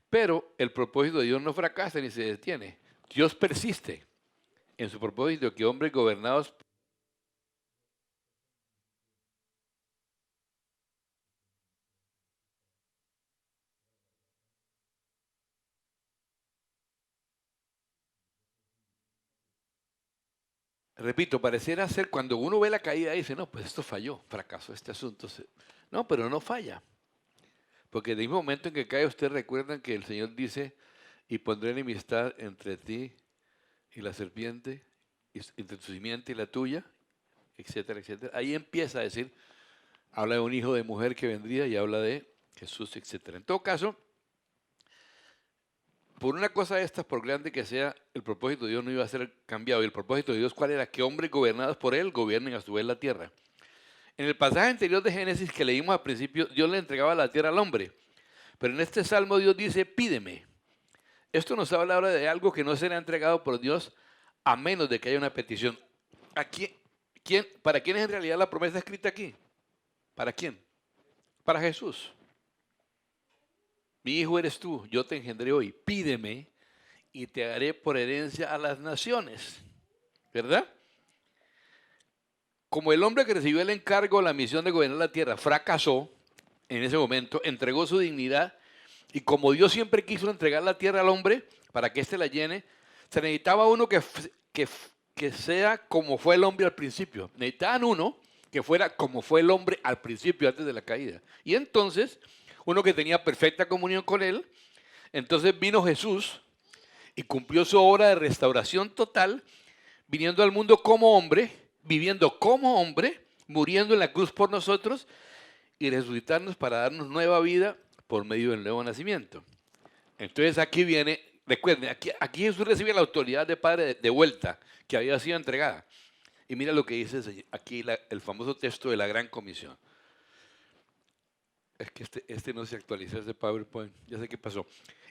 pero el propósito de Dios no fracasa ni se detiene. Dios persiste en su propósito que hombres gobernados repito, pareciera ser cuando uno ve la caída y dice, no, pues esto falló, fracasó este asunto. No, pero no falla. Porque en el mismo momento en que cae, ustedes recuerdan que el Señor dice, y pondré enemistad entre ti y la serpiente, entre tu simiente y la tuya, etcétera, etcétera. Ahí empieza a decir, habla de un hijo de mujer que vendría y habla de Jesús, etcétera. En todo caso, por una cosa de estas, por grande que sea, el propósito de Dios no iba a ser cambiado. ¿Y el propósito de Dios cuál era? Que hombres gobernados por Él gobiernen a su vez la tierra. En el pasaje anterior de Génesis que leímos al principio, Dios le entregaba la tierra al hombre. Pero en este salmo Dios dice, pídeme. Esto nos habla ahora de algo que no será entregado por Dios a menos de que haya una petición. ¿Para quién es en realidad la promesa escrita aquí? ¿Para quién? Para Jesús. Mi hijo eres tú, yo te engendré hoy. Pídeme y te daré por herencia a las naciones. ¿Verdad? Como el hombre que recibió el encargo, la misión de gobernar la tierra, fracasó en ese momento, entregó su dignidad, y como Dios siempre quiso entregar la tierra al hombre para que éste la llene, se necesitaba uno que sea como fue el hombre al principio. Necesitaban uno que fuera como fue el hombre al principio, antes de la caída. Y entonces, uno que tenía perfecta comunión con él. Entonces vino Jesús y cumplió su obra de restauración total, viniendo al mundo como hombre, viviendo como hombre, muriendo en la cruz por nosotros y resucitarnos para darnos nueva vida por medio del nuevo nacimiento. Entonces aquí viene, recuerden, aquí Jesús recibe la autoridad de Padre de vuelta, que había sido entregada. Y mira lo que dice aquí el famoso texto de la Gran Comisión. Es que este no se actualizó, ese PowerPoint, ya sé qué pasó.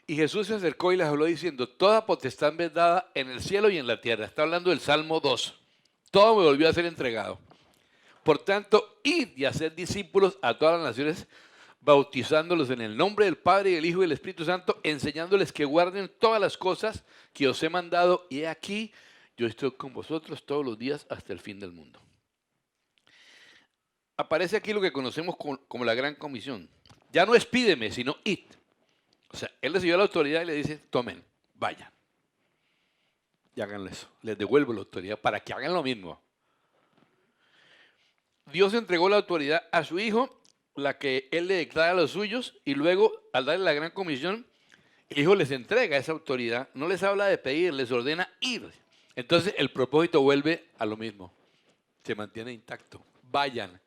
Y Jesús se acercó y les habló diciendo, toda potestad me es dada en el cielo y en la tierra. Está hablando del Salmo 2. Todo me volvió a ser entregado. Por tanto, id y haced discípulos a todas las naciones, bautizándolos en el nombre del Padre, y del Hijo y del Espíritu Santo, enseñándoles que guarden todas las cosas que os he mandado. Y he aquí, yo estoy con vosotros todos los días hasta el fin del mundo. Aparece aquí lo que conocemos como la Gran Comisión. Ya no es pídeme, sino id. O sea, él recibió la autoridad y le dice, tomen, vayan. Y háganlo eso. Les devuelvo la autoridad para que hagan lo mismo. Dios entregó la autoridad a su Hijo, la que Él le declara a los suyos, y luego, al darle la Gran Comisión, el Hijo les entrega esa autoridad, no les habla de pedir, les ordena ir. Entonces el propósito vuelve a lo mismo, se mantiene intacto. Vayan,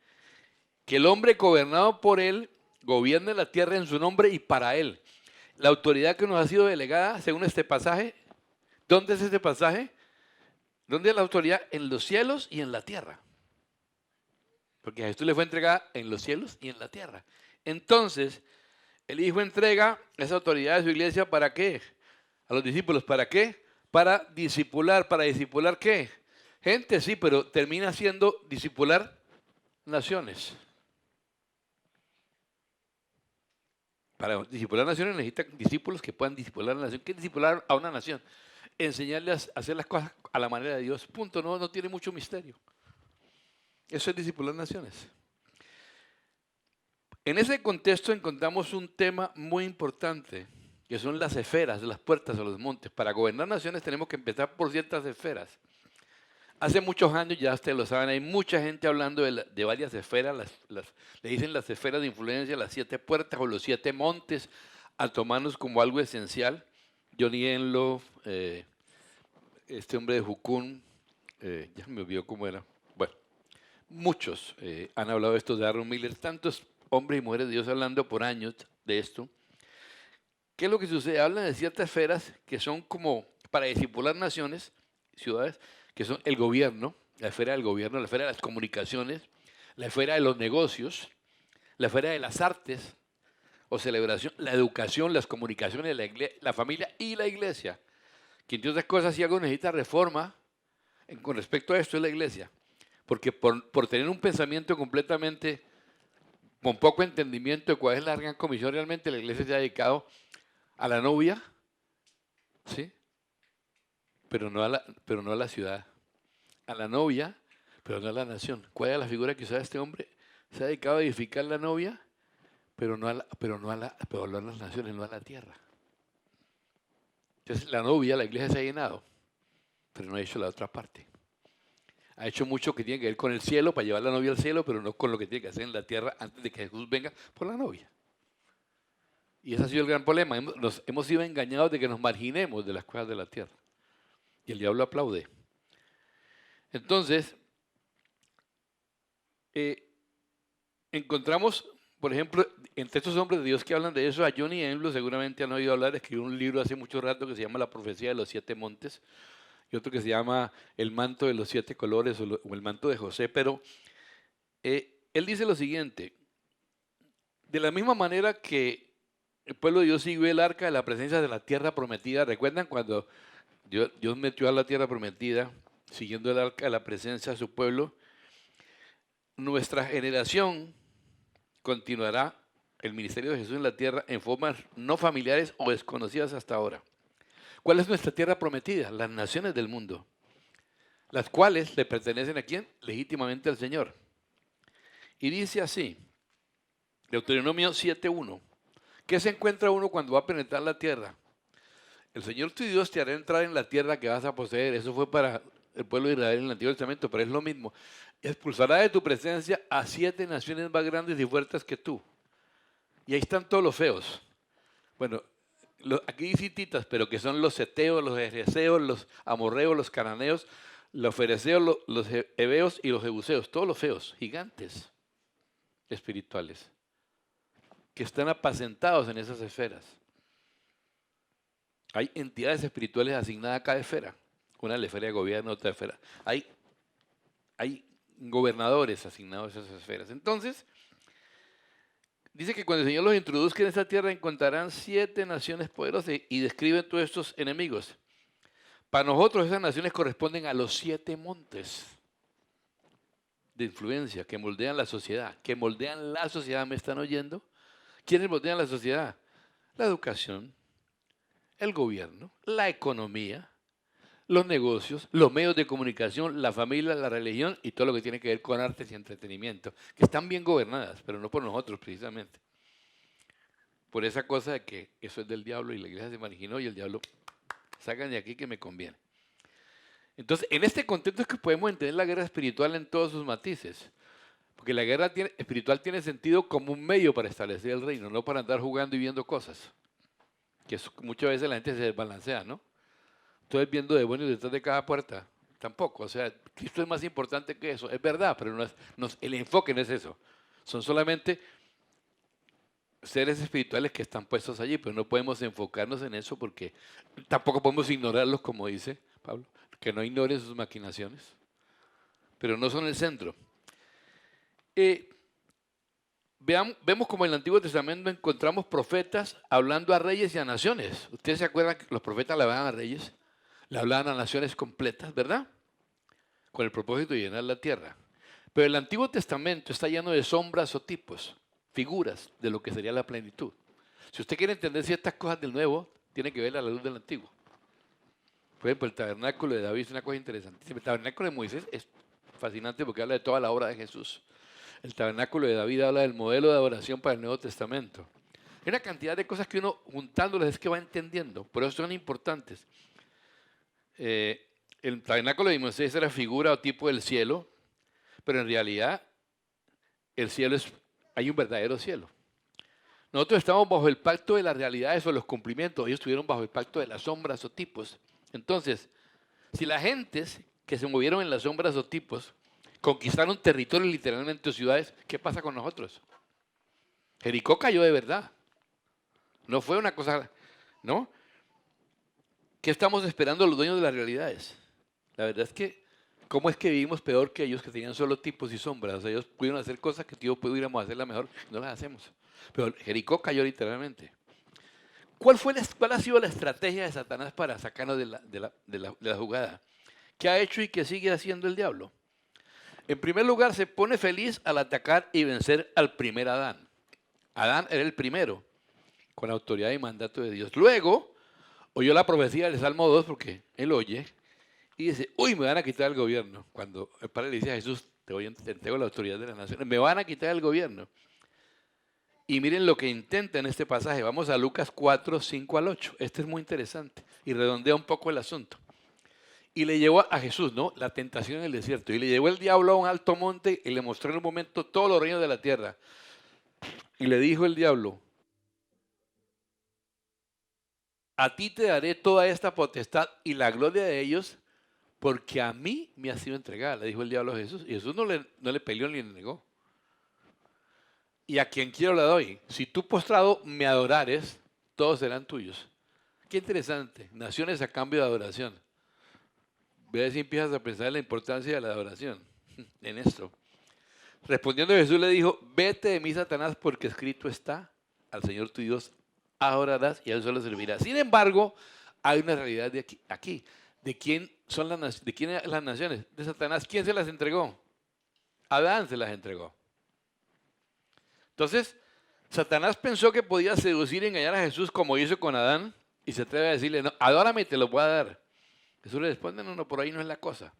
que el hombre gobernado por Él gobierne la tierra en su nombre y para Él. La autoridad que nos ha sido delegada, según este pasaje, ¿dónde es este pasaje? ¿Dónde es la autoridad? En los cielos y en la tierra. Porque a Jesús le fue entregada en los cielos y en la tierra. Entonces, el Hijo entrega esa autoridad de su iglesia, ¿para qué? A los discípulos, ¿para qué? Para discipular. ¿Para discipular qué? Gente, sí, pero termina siendo discipular naciones. Para discipular naciones necesitan discípulos que puedan discipular a la nación. ¿Qué es discipular a una nación? Enseñarles a hacer las cosas a la manera de Dios. Punto, no tiene mucho misterio. Eso es discipular naciones. En ese contexto encontramos un tema muy importante, que son las esferas, las puertas o los montes. Para gobernar naciones tenemos que empezar por ciertas esferas. Hace muchos años, ya ustedes lo saben, hay mucha gente hablando de varias esferas, le dicen las esferas de influencia, las 7 puertas o los 7 montes, al tomarnos como algo esencial. Johnny Enlow, este hombre de Jukun, ya me olvidó cómo era. Bueno, muchos han hablado de esto, de Aaron Miller, tantos hombres y mujeres de Dios hablando por años de esto. ¿Qué es lo que sucede? Hablan de ciertas esferas que son como para discipular naciones, ciudades, que son el gobierno, la esfera del gobierno, la esfera de las comunicaciones, la esfera de los negocios, la esfera de las artes o celebración, la educación, las comunicaciones, la familia y la iglesia. Que entre otras cosas, si algo necesita reforma con respecto a esto es la iglesia. Porque por tener un pensamiento completamente con poco entendimiento de cuál es la Gran Comisión, realmente la iglesia se ha dedicado a la novia, ¿sí? Pero no a la ciudad. A la novia, pero no a la nación. ¿Cuál es la figura que usa este hombre? Se ha dedicado a edificar la novia, pero no a las naciones, no a la tierra. Entonces la novia, la iglesia se ha llenado, pero no ha hecho la otra parte. Ha hecho mucho que tiene que ver con el cielo, para llevar la novia al cielo, pero no con lo que tiene que hacer en la tierra antes de que Jesús venga por la novia. Y ese ha sido el gran problema. Hemos sido engañados de que nos marginemos de las cosas de la tierra. Y el diablo aplaude. Entonces, encontramos, por ejemplo, entre estos hombres de Dios que hablan de eso, a Johnny Enlow seguramente han oído hablar, escribió un libro hace mucho rato que se llama La profecía de los 7 montes, y otro que se llama El manto de los 7 colores o el manto de José, pero él dice lo siguiente: de la misma manera que el pueblo de Dios siguió el arca de la presencia de la tierra prometida, ¿recuerdan cuando Dios metió a la tierra prometida siguiendo el arca de la presencia de su pueblo, nuestra generación continuará el ministerio de Jesús en la tierra en formas no familiares o desconocidas hasta ahora. ¿Cuál es nuestra tierra prometida? Las naciones del mundo, las cuales le pertenecen a quién? Legítimamente al Señor. Y dice así, Deuteronomio 7:1, ¿qué se encuentra uno cuando va a penetrar la tierra? El Señor tu Dios te hará entrar en la tierra que vas a poseer. Eso fue para el pueblo de Israel en el Antiguo Testamento, pero es lo mismo. Expulsará de tu presencia a 7 naciones más grandes y fuertes que tú. Y ahí están todos los feos. Bueno, aquí dice hititas, pero que son los heteos, los ejeseos, los amorreos, los cananeos, los fereceos, los heveos y los jebuseos. Todos los feos, gigantes espirituales, que están apacentados en esas esferas. Hay entidades espirituales asignadas a cada esfera. Una es la esfera de gobierno, otra esfera. Hay gobernadores asignados a esas esferas. Entonces, dice que cuando el Señor los introduzca en esta tierra encontrarán 7 naciones poderosas y describen todos estos enemigos. Para nosotros esas naciones corresponden a los 7 montes de influencia que moldean la sociedad. Que moldean la sociedad, ¿me están oyendo? ¿Quiénes moldean la sociedad? La educación, el gobierno, la economía, los negocios, los medios de comunicación, la familia, la religión y todo lo que tiene que ver con artes y entretenimiento, que están bien gobernadas, pero no por nosotros precisamente. Por esa cosa de que eso es del diablo y la iglesia se marginó y el diablo, sacan de aquí que me conviene. Entonces, en este contexto es que podemos entender la guerra espiritual en todos sus matices. Porque la guerra espiritual tiene sentido como un medio para establecer el reino, no para andar jugando y viendo cosas. Que muchas veces la gente se desbalancea, ¿no? Entonces viendo demonios detrás de cada puerta. Tampoco, o sea, Cristo es más importante que eso. Es verdad, pero el enfoque no es eso. Son solamente seres espirituales que están puestos allí, pero no podemos enfocarnos en eso porque tampoco podemos ignorarlos, como dice Pablo, que no ignoren sus maquinaciones, pero no son el centro. Vemos como en el Antiguo Testamento encontramos profetas hablando a reyes y a naciones. ¿Ustedes se acuerdan que los profetas le hablaban a reyes? Le hablaban a naciones completas, ¿verdad? Con el propósito de llenar la tierra. Pero el Antiguo Testamento está lleno de sombras o tipos, figuras de lo que sería la plenitud. Si usted quiere entender ciertas cosas del Nuevo, tiene que ver a la luz del Antiguo. Por ejemplo, el tabernáculo de David es una cosa interesante. El tabernáculo de Moisés es fascinante porque habla de toda la obra de Jesús. El tabernáculo de David habla del modelo de adoración para el Nuevo Testamento. Hay una cantidad de cosas que uno juntándolas es que va entendiendo, por eso son importantes. El tabernáculo de Moisés era figura o tipo del cielo, pero en realidad el cielo hay un verdadero cielo. Nosotros estamos bajo el pacto de las realidades o los cumplimientos, ellos estuvieron bajo el pacto de las sombras o tipos. Entonces, si las gentes que se movieron en las sombras o tipos conquistaron territorios literalmente o ciudades, ¿qué pasa con nosotros? Jericó cayó de verdad. No fue una cosa, ¿no? ¿Qué estamos esperando los dueños de las realidades? La verdad es que, ¿cómo es que vivimos peor que ellos que tenían solo tipos y sombras? O sea, ellos pudieron hacer cosas que tú pudiéramos hacerla mejor, no las hacemos. Pero Jericó cayó literalmente. ¿Cuál ha sido la estrategia de Satanás para sacarnos de la jugada? ¿Qué ha hecho y qué sigue haciendo el diablo? En primer lugar, se pone feliz al atacar y vencer al primer Adán. Adán era el primero, con autoridad y mandato de Dios. Luego, oyó la profecía del Salmo 2, porque él oye, y dice, uy, me van a quitar el gobierno. Cuando el Padre le dice a Jesús, te entrego la autoridad de las naciones, me van a quitar el gobierno. Y miren lo que intenta en este pasaje. Vamos a Lucas 4, 5 al 8. Este es muy interesante y redondea un poco el asunto. Y le llevó a Jesús, ¿no? La tentación en el desierto. Y le llevó el diablo a un alto monte y le mostró en un momento todos los reinos de la tierra. Y le dijo el diablo, a ti te daré toda esta potestad y la gloria de ellos, porque a mí me ha sido entregada, le dijo el diablo a Jesús. Y Jesús no le peleó ni le negó. Y a quien quiero la doy. Si tú postrado me adorares, todos serán tuyos. Qué interesante. Naciones a cambio de adoración. Ve si empiezas a pensar en la importancia de la adoración en esto. Respondiendo Jesús le dijo, vete de mí, Satanás, porque escrito está, al Señor tu Dios adorarás y a Él solo servirás. Sin embargo, hay una realidad aquí, de quien ¿De quién eran las naciones? De Satanás. ¿Quién se las entregó? Adán se las entregó. Entonces, Satanás pensó que podía seducir y engañar a Jesús como hizo con Adán y se atreve a decirle, no, adórame y te lo voy a dar. Jesús le responde, no, por ahí no es la cosa.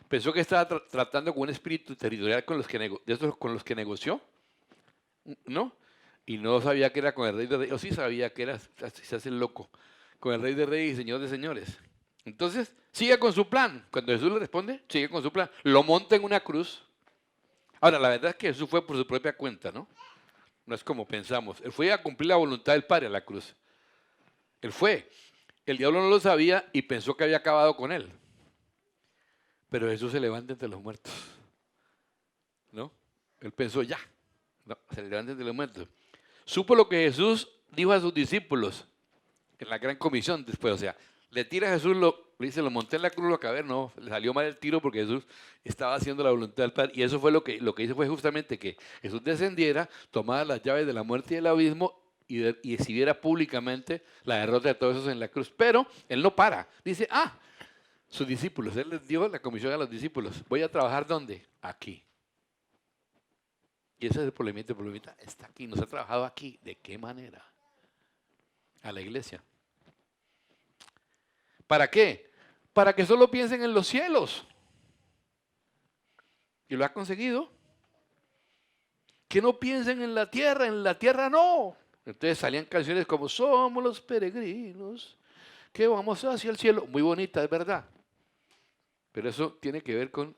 Pensó que estaba tratando con un espíritu territorial con los que negoció, ¿no? Y no sabía que era con el Rey de Reyes, o sí sabía que era, se hace loco, con el Rey de Reyes y Señor de Señores. Entonces, sigue con su plan. Cuando Jesús le responde, sigue con su plan. Lo monta en una cruz. Ahora, la verdad es que Jesús fue por su propia cuenta, ¿no? No es como pensamos. Él fue a cumplir la voluntad del Padre a la cruz. Él fue. El diablo no lo sabía y pensó que había acabado con él. Pero Jesús se levanta entre los muertos, ¿no? Él pensó, ya, no, se levanta entre los muertos. Supo lo que Jesús dijo a sus discípulos en la gran comisión después, o sea, le tira a Jesús, le dice, lo monté en la cruz, lo acabé, no, le salió mal el tiro porque Jesús estaba haciendo la voluntad del Padre, y eso fue lo que hizo fue justamente que Jesús descendiera, tomara las llaves de la muerte y del abismo y exhibiera públicamente la derrota de todos esos en la cruz. Pero él no para, dice, sus discípulos, él les dio la comisión a los discípulos, voy a trabajar ¿dónde? Aquí. Y ese es el problemita está aquí, nos ha trabajado aquí. ¿De qué manera? A la iglesia. ¿Para qué? Para que solo piensen en los cielos. Y lo ha conseguido. Que no piensen en la tierra no. Entonces salían canciones como somos los peregrinos, que vamos hacia el cielo. Muy bonita, es verdad. Pero eso tiene que ver con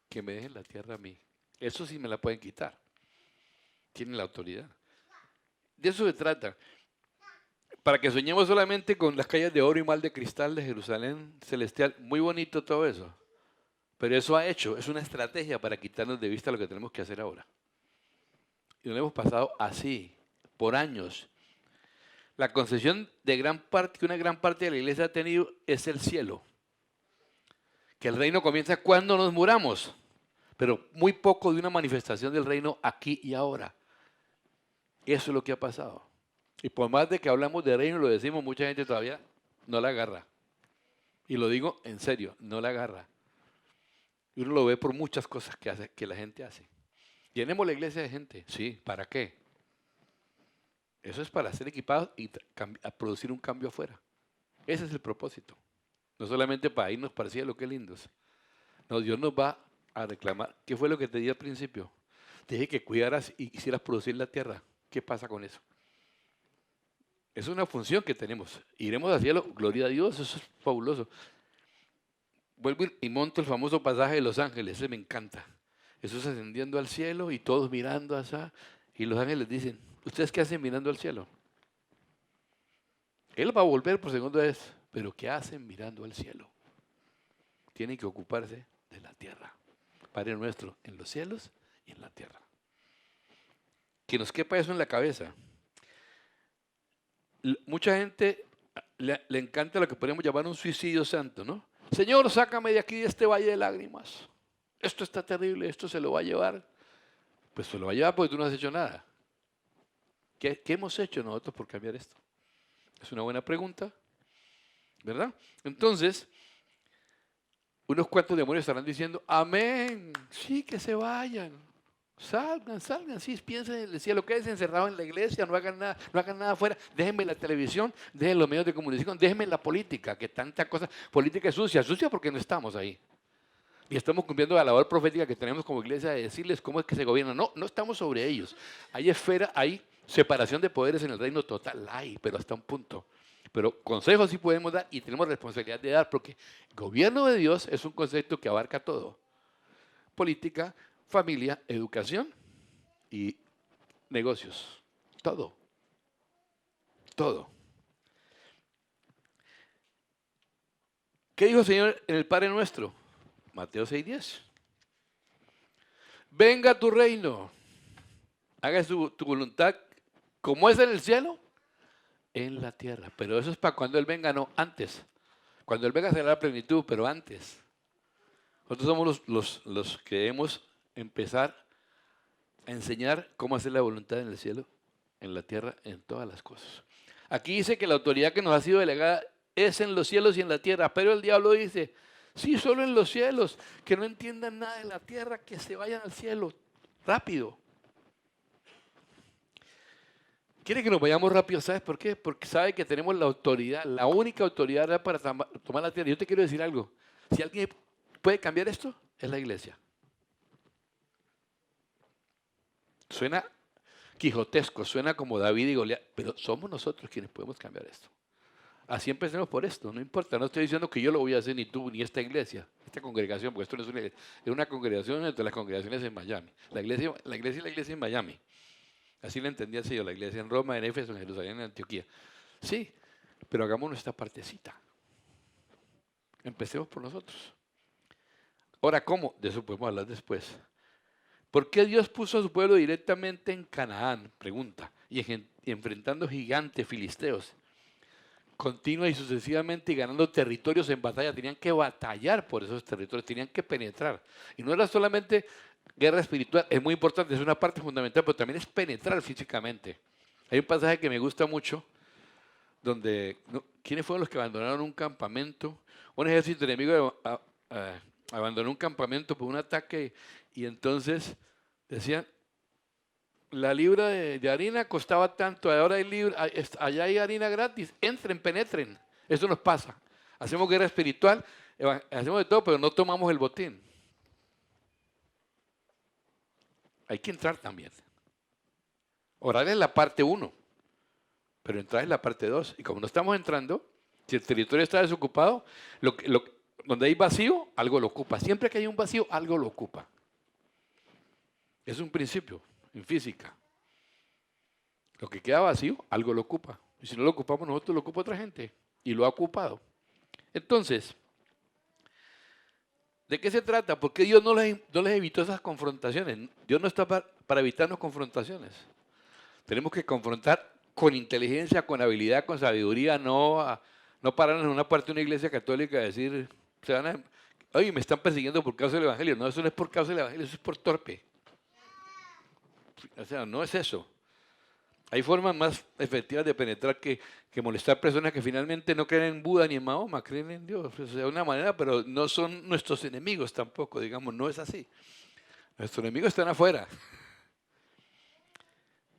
que me dejen la tierra a mí. Eso sí me la pueden quitar. Tienen la autoridad. De eso se trata. Para que soñemos solamente con las calles de oro y mal de cristal de Jerusalén celestial. Muy bonito todo eso. Pero eso es una estrategia para quitarnos de vista lo que tenemos que hacer ahora. Y nos hemos pasado así, por años. La concepción de que una gran parte de la iglesia ha tenido es el cielo. Que el reino comienza cuando nos muramos. Pero muy poco de una manifestación del reino aquí y ahora. Eso es lo que ha pasado. Y por más de que hablamos de reino, lo decimos, mucha gente todavía no la agarra. Y lo digo en serio, no la agarra. Y uno lo ve por muchas cosas que la gente hace. Llenemos la iglesia de gente. Sí, ¿para qué? Eso es para ser equipados y a producir un cambio afuera. Ese es el propósito. No solamente para irnos para el cielo, qué lindos. No, Dios nos va a reclamar. ¿Qué fue lo que te di al principio? Te dije que cuidaras y quisieras producir la tierra. ¿Qué pasa con eso? Es una función que tenemos. Iremos al cielo, gloria a Dios, eso es fabuloso. Vuelvo y monto el famoso pasaje de los ángeles, ese me encanta. Jesús ascendiendo al cielo y todos mirando allá. Y los ángeles dicen, ¿ustedes qué hacen mirando al cielo? Él va a volver por segunda vez, pero ¿qué hacen mirando al cielo? Tienen que ocuparse de la tierra. Padre nuestro, en los cielos y en la tierra. Que nos quepa eso en la cabeza. Mucha gente le encanta lo que podríamos llamar un suicidio santo, ¿no? Señor, sácame de aquí, de este valle de lágrimas. Esto está terrible, esto se lo va a llevar. Pues se lo va a llevar porque tú no has hecho nada. ¿Qué hemos hecho nosotros por cambiar esto? Es una buena pregunta, ¿verdad? Entonces, unos cuantos demonios estarán diciendo, amén, sí, que se vayan. Salgan, sí, piensen en el cielo, quédense encerrados en la iglesia, no hagan nada afuera, déjenme la televisión, déjenme los medios de comunicación, déjenme la política, que tanta cosa, política es sucia porque no estamos ahí. Y estamos cumpliendo la labor profética que tenemos como iglesia de decirles cómo es que se gobierna. No estamos sobre ellos. Hay esfera, hay separación de poderes en el reino total, pero hasta un punto. Pero consejos sí podemos dar y tenemos responsabilidad de dar, porque gobierno de Dios es un concepto que abarca todo. Política, familia, educación y negocios. Todo. Todo. ¿Qué dijo el Señor en el Padre Nuestro? Mateo 6:10. Venga tu reino. Haga tu voluntad como es en el cielo, en la tierra. Pero eso es para cuando Él venga, no, antes. Cuando Él venga será la plenitud, pero antes. Nosotros somos los que debemos empezar a enseñar cómo hacer la voluntad en el cielo, en la tierra, en todas las cosas. Aquí dice que la autoridad que nos ha sido delegada es en los cielos y en la tierra, pero el diablo dice, Sí, solo en los cielos, que no entiendan nada de la tierra, que se vayan al cielo, rápido. Quiere que nos vayamos rápido, ¿sabes por qué? Porque sabe que tenemos la autoridad, la única autoridad para tomar la tierra. Yo te quiero decir algo, si alguien puede cambiar esto, es la iglesia. Suena quijotesco, suena como David y Goliat, pero somos nosotros quienes podemos cambiar esto. Así empecemos por esto, no importa, no estoy diciendo que yo lo voy a hacer, ni tú, ni esta iglesia, esta congregación, porque esto no es una iglesia, es una congregación entre las congregaciones en Miami. La iglesia es la iglesia en Miami. Así lo entendía así yo, la iglesia en Roma, en Éfeso, en Jerusalén, en Antioquía. Sí, pero hagamos nuestra partecita. Empecemos por nosotros. Ahora, ¿cómo? De eso podemos hablar después. ¿Por qué Dios puso a su pueblo directamente en Canaán? Pregunta. Y enfrentando gigantes filisteos. Continua y sucesivamente y ganando territorios en batalla. Tenían que batallar por esos territorios, tenían que penetrar. Y no era solamente guerra espiritual, es muy importante, es una parte fundamental, pero también es penetrar físicamente. Hay un pasaje que me gusta mucho, donde, ¿quiénes fueron los que abandonaron un campamento? Un ejército enemigo abandonó un campamento por un ataque y entonces decían, la libra de harina costaba tanto, ahora allá hay harina gratis, entren, penetren. Eso nos pasa. Hacemos guerra espiritual, hacemos de todo, pero no tomamos el botín. Hay que entrar también. Orar es la parte 1, pero entrar es la parte 2. Y como no estamos entrando, si el territorio está desocupado, donde hay vacío, algo lo ocupa. Siempre que hay un vacío, algo lo ocupa. Es un principio en física. Lo que queda vacío, algo lo ocupa. Y si no lo ocupamos nosotros, lo ocupa otra gente. Y lo ha ocupado. Entonces, ¿de qué se trata? ¿Por qué Dios no les evitó esas confrontaciones? Dios no está para evitarnos confrontaciones. Tenemos que confrontar con inteligencia, con habilidad, con sabiduría, no pararnos en una parte de una iglesia católica y decir, oye, me están persiguiendo por causa del evangelio. No, eso no es por causa del evangelio, eso es por torpe. O sea, no es eso. Hay formas más efectivas de penetrar que molestar personas que finalmente no creen en Buda ni en Mahoma, creen en Dios. O sea, de una manera, pero no son nuestros enemigos tampoco, digamos, no es así. Nuestros enemigos están afuera.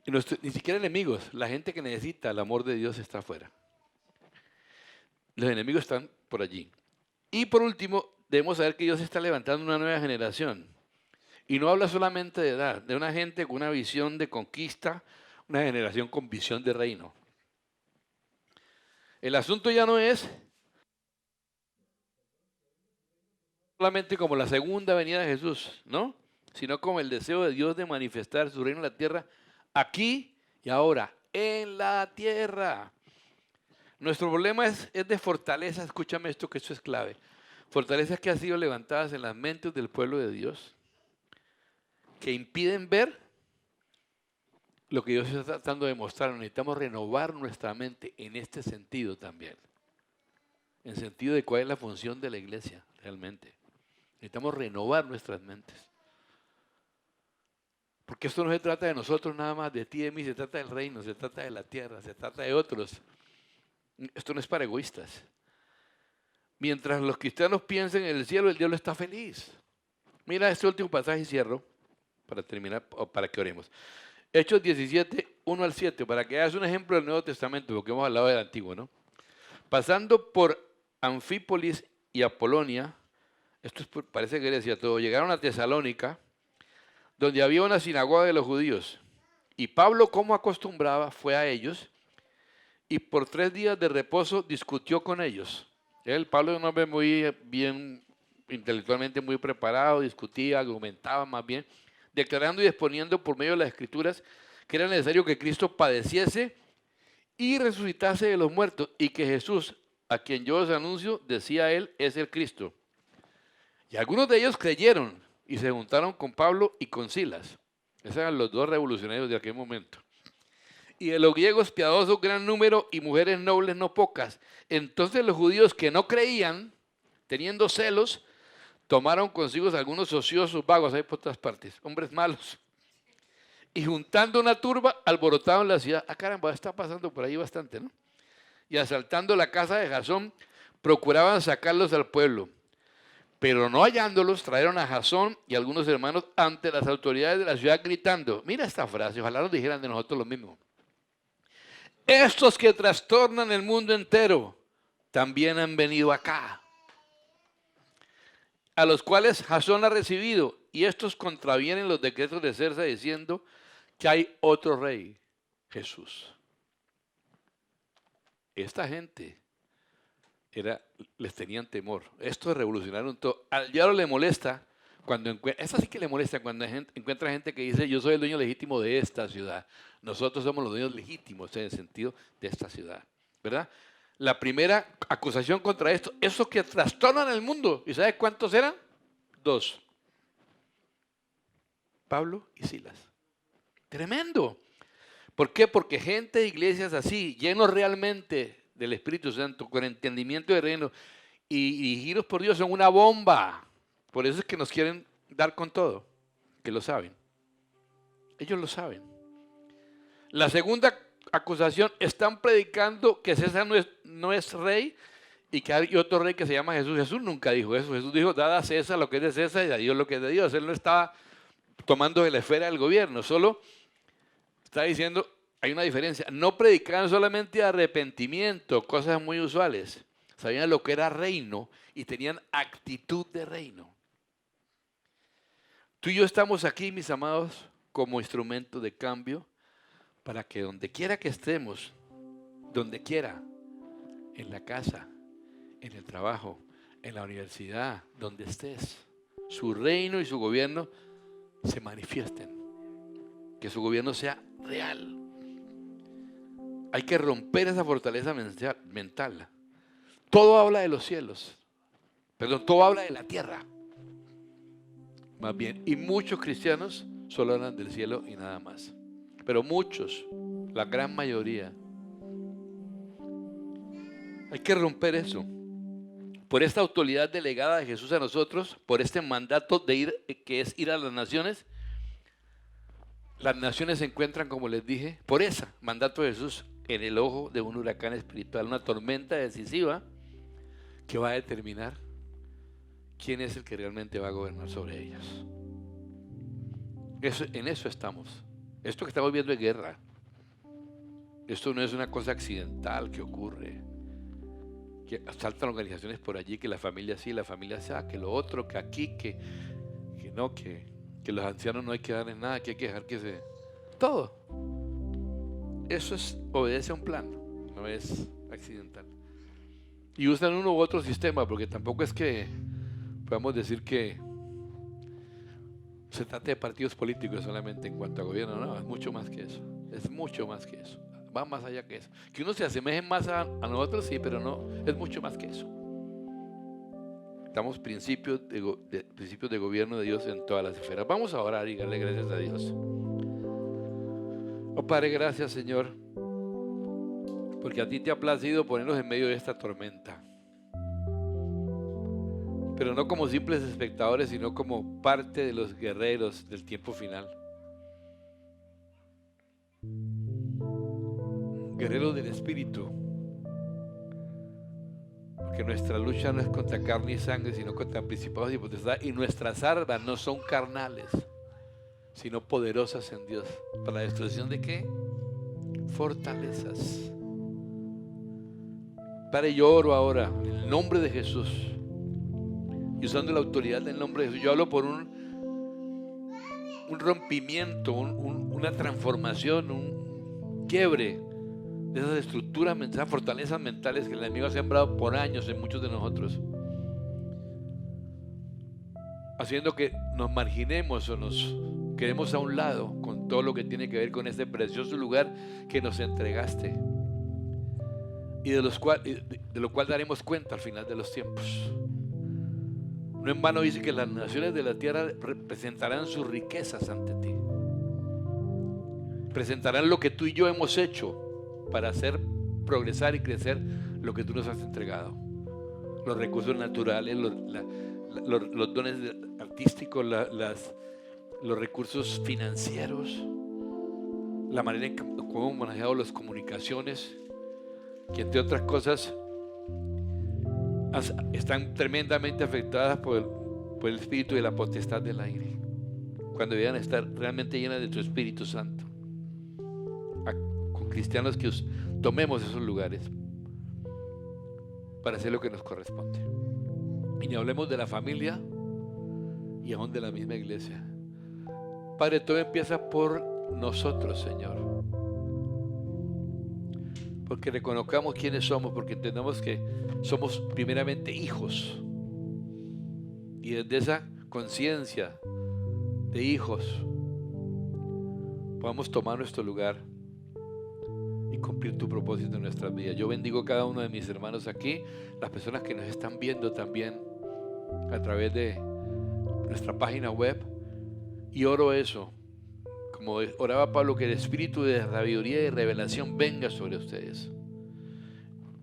Y ni siquiera enemigos, la gente que necesita el amor de Dios está afuera. Los enemigos están por allí. Y por último, debemos saber que Dios está levantando una nueva generación. Y no habla solamente de edad, de una gente con una visión de conquista, una generación con visión de reino. El asunto ya no es solamente como la segunda venida de Jesús, ¿no? Sino como el deseo de Dios de manifestar su reino en la tierra, aquí y ahora, en la tierra. Nuestro problema es de fortaleza, escúchame esto que esto es clave. Fortalezas que han sido levantadas en las mentes del pueblo de Dios, que impiden ver lo que Dios está tratando de mostrar. Necesitamos renovar nuestra mente en este sentido también. En sentido de cuál es la función de la iglesia realmente. Necesitamos renovar nuestras mentes. Porque esto no se trata de nosotros nada más, de ti y de mí, se trata del reino, se trata de la tierra, se trata de otros. Esto no es para egoístas. Mientras los cristianos piensen en el cielo, el diablo está feliz. Mira este último pasaje y cierro para terminar, o para que oremos. Hechos 17, 1 al 7, para que hagas un ejemplo del Nuevo Testamento, porque hemos hablado del Antiguo, ¿no? Pasando por Anfípolis y Apolonia, esto parece Grecia todo, llegaron a Tesalónica, donde había una sinagoga de los judíos. Y Pablo, como acostumbraba, fue a ellos y por 3 días de reposo discutió con ellos. Pablo es un hombre muy bien, intelectualmente muy preparado, discutía, argumentaba más bien, declarando y exponiendo por medio de las Escrituras que era necesario que Cristo padeciese y resucitase de los muertos, y que Jesús, a quien yo os anuncio, decía él, es el Cristo. Y algunos de ellos creyeron y se juntaron con Pablo y con Silas. Esos eran los 2 revolucionarios de aquel momento. Y de los griegos piadosos gran número y mujeres nobles no pocas. Entonces los judíos que no creían, teniendo celos, tomaron consigo algunos ociosos vagos, ahí por todas partes, hombres malos. Y juntando una turba, alborotaron la ciudad. Ah, caramba, está pasando por ahí bastante, ¿no? Y asaltando la casa de Jasón, procuraban sacarlos al pueblo. Pero no hallándolos, trajeron a Jasón y algunos hermanos ante las autoridades de la ciudad gritando. Mira esta frase, ojalá nos dijeran de nosotros lo mismo. Estos que trastornan el mundo entero también han venido acá, a los cuales Jasón ha recibido, y estos contravienen los decretos de César diciendo que hay otro rey, Jesús. Esta gente les tenían temor. Estos revolucionaron todo. Al diablo le molesta cuando encuentra, eso sí que le molesta cuando encuentra gente que dice yo soy el dueño legítimo de esta ciudad. Nosotros somos los dueños legítimos en el sentido de esta ciudad, ¿verdad? La primera acusación contra esto, esos que trastornan el mundo. ¿Y sabes cuántos eran? 2. Pablo y Silas. Tremendo. ¿Por qué? Porque gente de iglesias así, llenos realmente del Espíritu Santo, con entendimiento de reino y dirigidos por Dios, son una bomba. Por eso es que nos quieren dar con todo, que lo saben. Ellos lo saben. La segunda acusación, están predicando que César no es rey y que hay otro rey que se llama Jesús. Jesús nunca dijo eso. Jesús dijo, dad a César lo que es de César y a Dios lo que es de Dios. Él no estaba tomando de la esfera del gobierno, solo está diciendo, hay una diferencia. No predicaban solamente arrepentimiento, cosas muy usuales. Sabían lo que era reino y tenían actitud de reino. Tú y yo estamos aquí, mis amados, como instrumento de cambio para que donde quiera que estemos, donde quiera, en la casa, en el trabajo, en la universidad, donde estés, su reino y su gobierno se manifiesten. Que su gobierno sea real. Hay que romper esa fortaleza mental. Todo habla de los cielos. Perdón, todo habla de la tierra. Más bien, y muchos cristianos solo hablan del cielo y nada más. Pero muchos, la gran mayoría. Hay que romper eso. Por esta autoridad delegada de Jesús a nosotros, por este mandato de ir, que es ir a las naciones se encuentran, como les dije, por ese mandato de Jesús, en el ojo de un huracán espiritual, una tormenta decisiva que va a determinar quién es el que realmente va a gobernar sobre ellos. En eso estamos. Esto que estamos viendo es guerra. Esto no es una cosa accidental que ocurre. Que saltan organizaciones por allí, que la familia sí, la familia sí, que lo otro, que aquí, que no, que los ancianos no hay que darles nada, que hay que dejar que se... Todo. Eso obedece a un plan, no es accidental. Y usan uno u otro sistema, porque tampoco es que podamos decir que se trata de partidos políticos solamente en cuanto a gobierno. No, es mucho más que eso. Es mucho más que eso. Va más allá que eso. Que uno se asemeje más a nosotros, sí, pero no, es mucho más que eso. Estamos principios de gobierno de Dios en todas las esferas. Vamos a orar y darle gracias a Dios. Oh Padre, gracias Señor, porque a ti te ha placido ponernos en medio de esta tormenta. Pero no como simples espectadores, sino como parte de los guerreros del tiempo final. Guerreros del Espíritu. Porque nuestra lucha no es contra carne y sangre, sino contra principados y potestades. Y nuestras armas no son carnales, sino poderosas en Dios. ¿Para la destrucción de qué? Fortalezas. Padre, yo oro ahora en el nombre de Jesús. Y usando la autoridad del nombre de Jesús, yo hablo por un rompimiento, una transformación, un quiebre de esas estructuras mentales, fortalezas mentales que el enemigo ha sembrado por años en muchos de nosotros, haciendo que nos marginemos o nos quedemos a un lado con todo lo que tiene que ver con este precioso lugar que nos entregaste y de lo cual daremos cuenta al final de los tiempos. No en vano dice que las naciones de la tierra presentarán sus riquezas ante ti. Presentarán lo que tú y yo hemos hecho para hacer progresar y crecer lo que tú nos has entregado. Los recursos naturales, los dones artísticos, los recursos financieros, la manera en cómo hemos manejado las comunicaciones, que entre otras cosas están tremendamente afectadas por el espíritu de la potestad del aire, cuando deberían estar realmente llenas de tu Espíritu Santo. Con cristianos que tomemos esos lugares para hacer lo que nos corresponde. Y ni hablemos de la familia y aún de la misma iglesia. Padre, todo empieza por nosotros, Señor. Porque reconozcamos quiénes somos, porque entendamos que somos primeramente hijos. Y desde esa conciencia de hijos podamos tomar nuestro lugar y cumplir tu propósito en nuestras vidas. Yo bendigo a cada uno de mis hermanos aquí, las personas que nos están viendo también a través de nuestra página web, y oro eso, como oraba Pablo, que el espíritu de sabiduría y revelación venga sobre ustedes.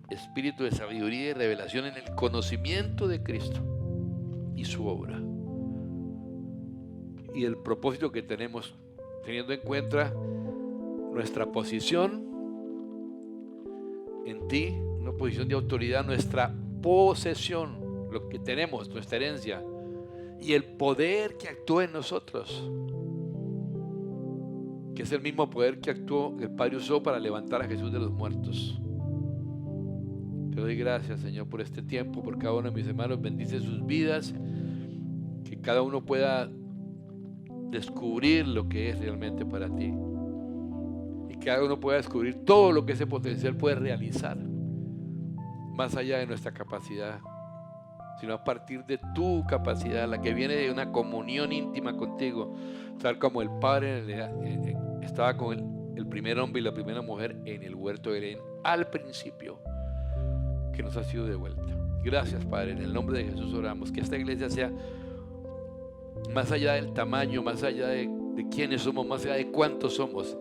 Espíritu de sabiduría y revelación en el conocimiento de Cristo y su obra y el propósito que tenemos, teniendo en cuenta nuestra posición en ti, una posición de autoridad, nuestra posesión, lo que tenemos, nuestra herencia, y el poder que actúa en nosotros, que es el mismo poder que el Padre usó para levantar a Jesús de los muertos. Te doy gracias, Señor, por este tiempo, por cada uno de mis hermanos. Bendice sus vidas, que cada uno pueda descubrir lo que es realmente para ti, y que cada uno pueda descubrir todo lo que ese potencial puede realizar, más allá de nuestra capacidad, sino a partir de tu capacidad, la que viene de una comunión íntima contigo, tal como el Padre estaba con el primer hombre y la primera mujer en el huerto de Edén al principio, que nos ha sido devuelta. Gracias, Padre, en el nombre de Jesús oramos, que esta iglesia sea más allá del tamaño, más allá de quiénes somos, más allá de cuántos somos,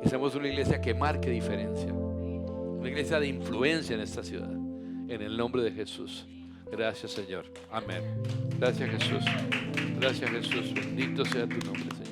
que seamos una iglesia que marque diferencia, una iglesia de influencia en esta ciudad, en el nombre de Jesús. Gracias, Señor. Amén. Gracias, Jesús. Gracias, Jesús. Bendito sea tu nombre, Señor.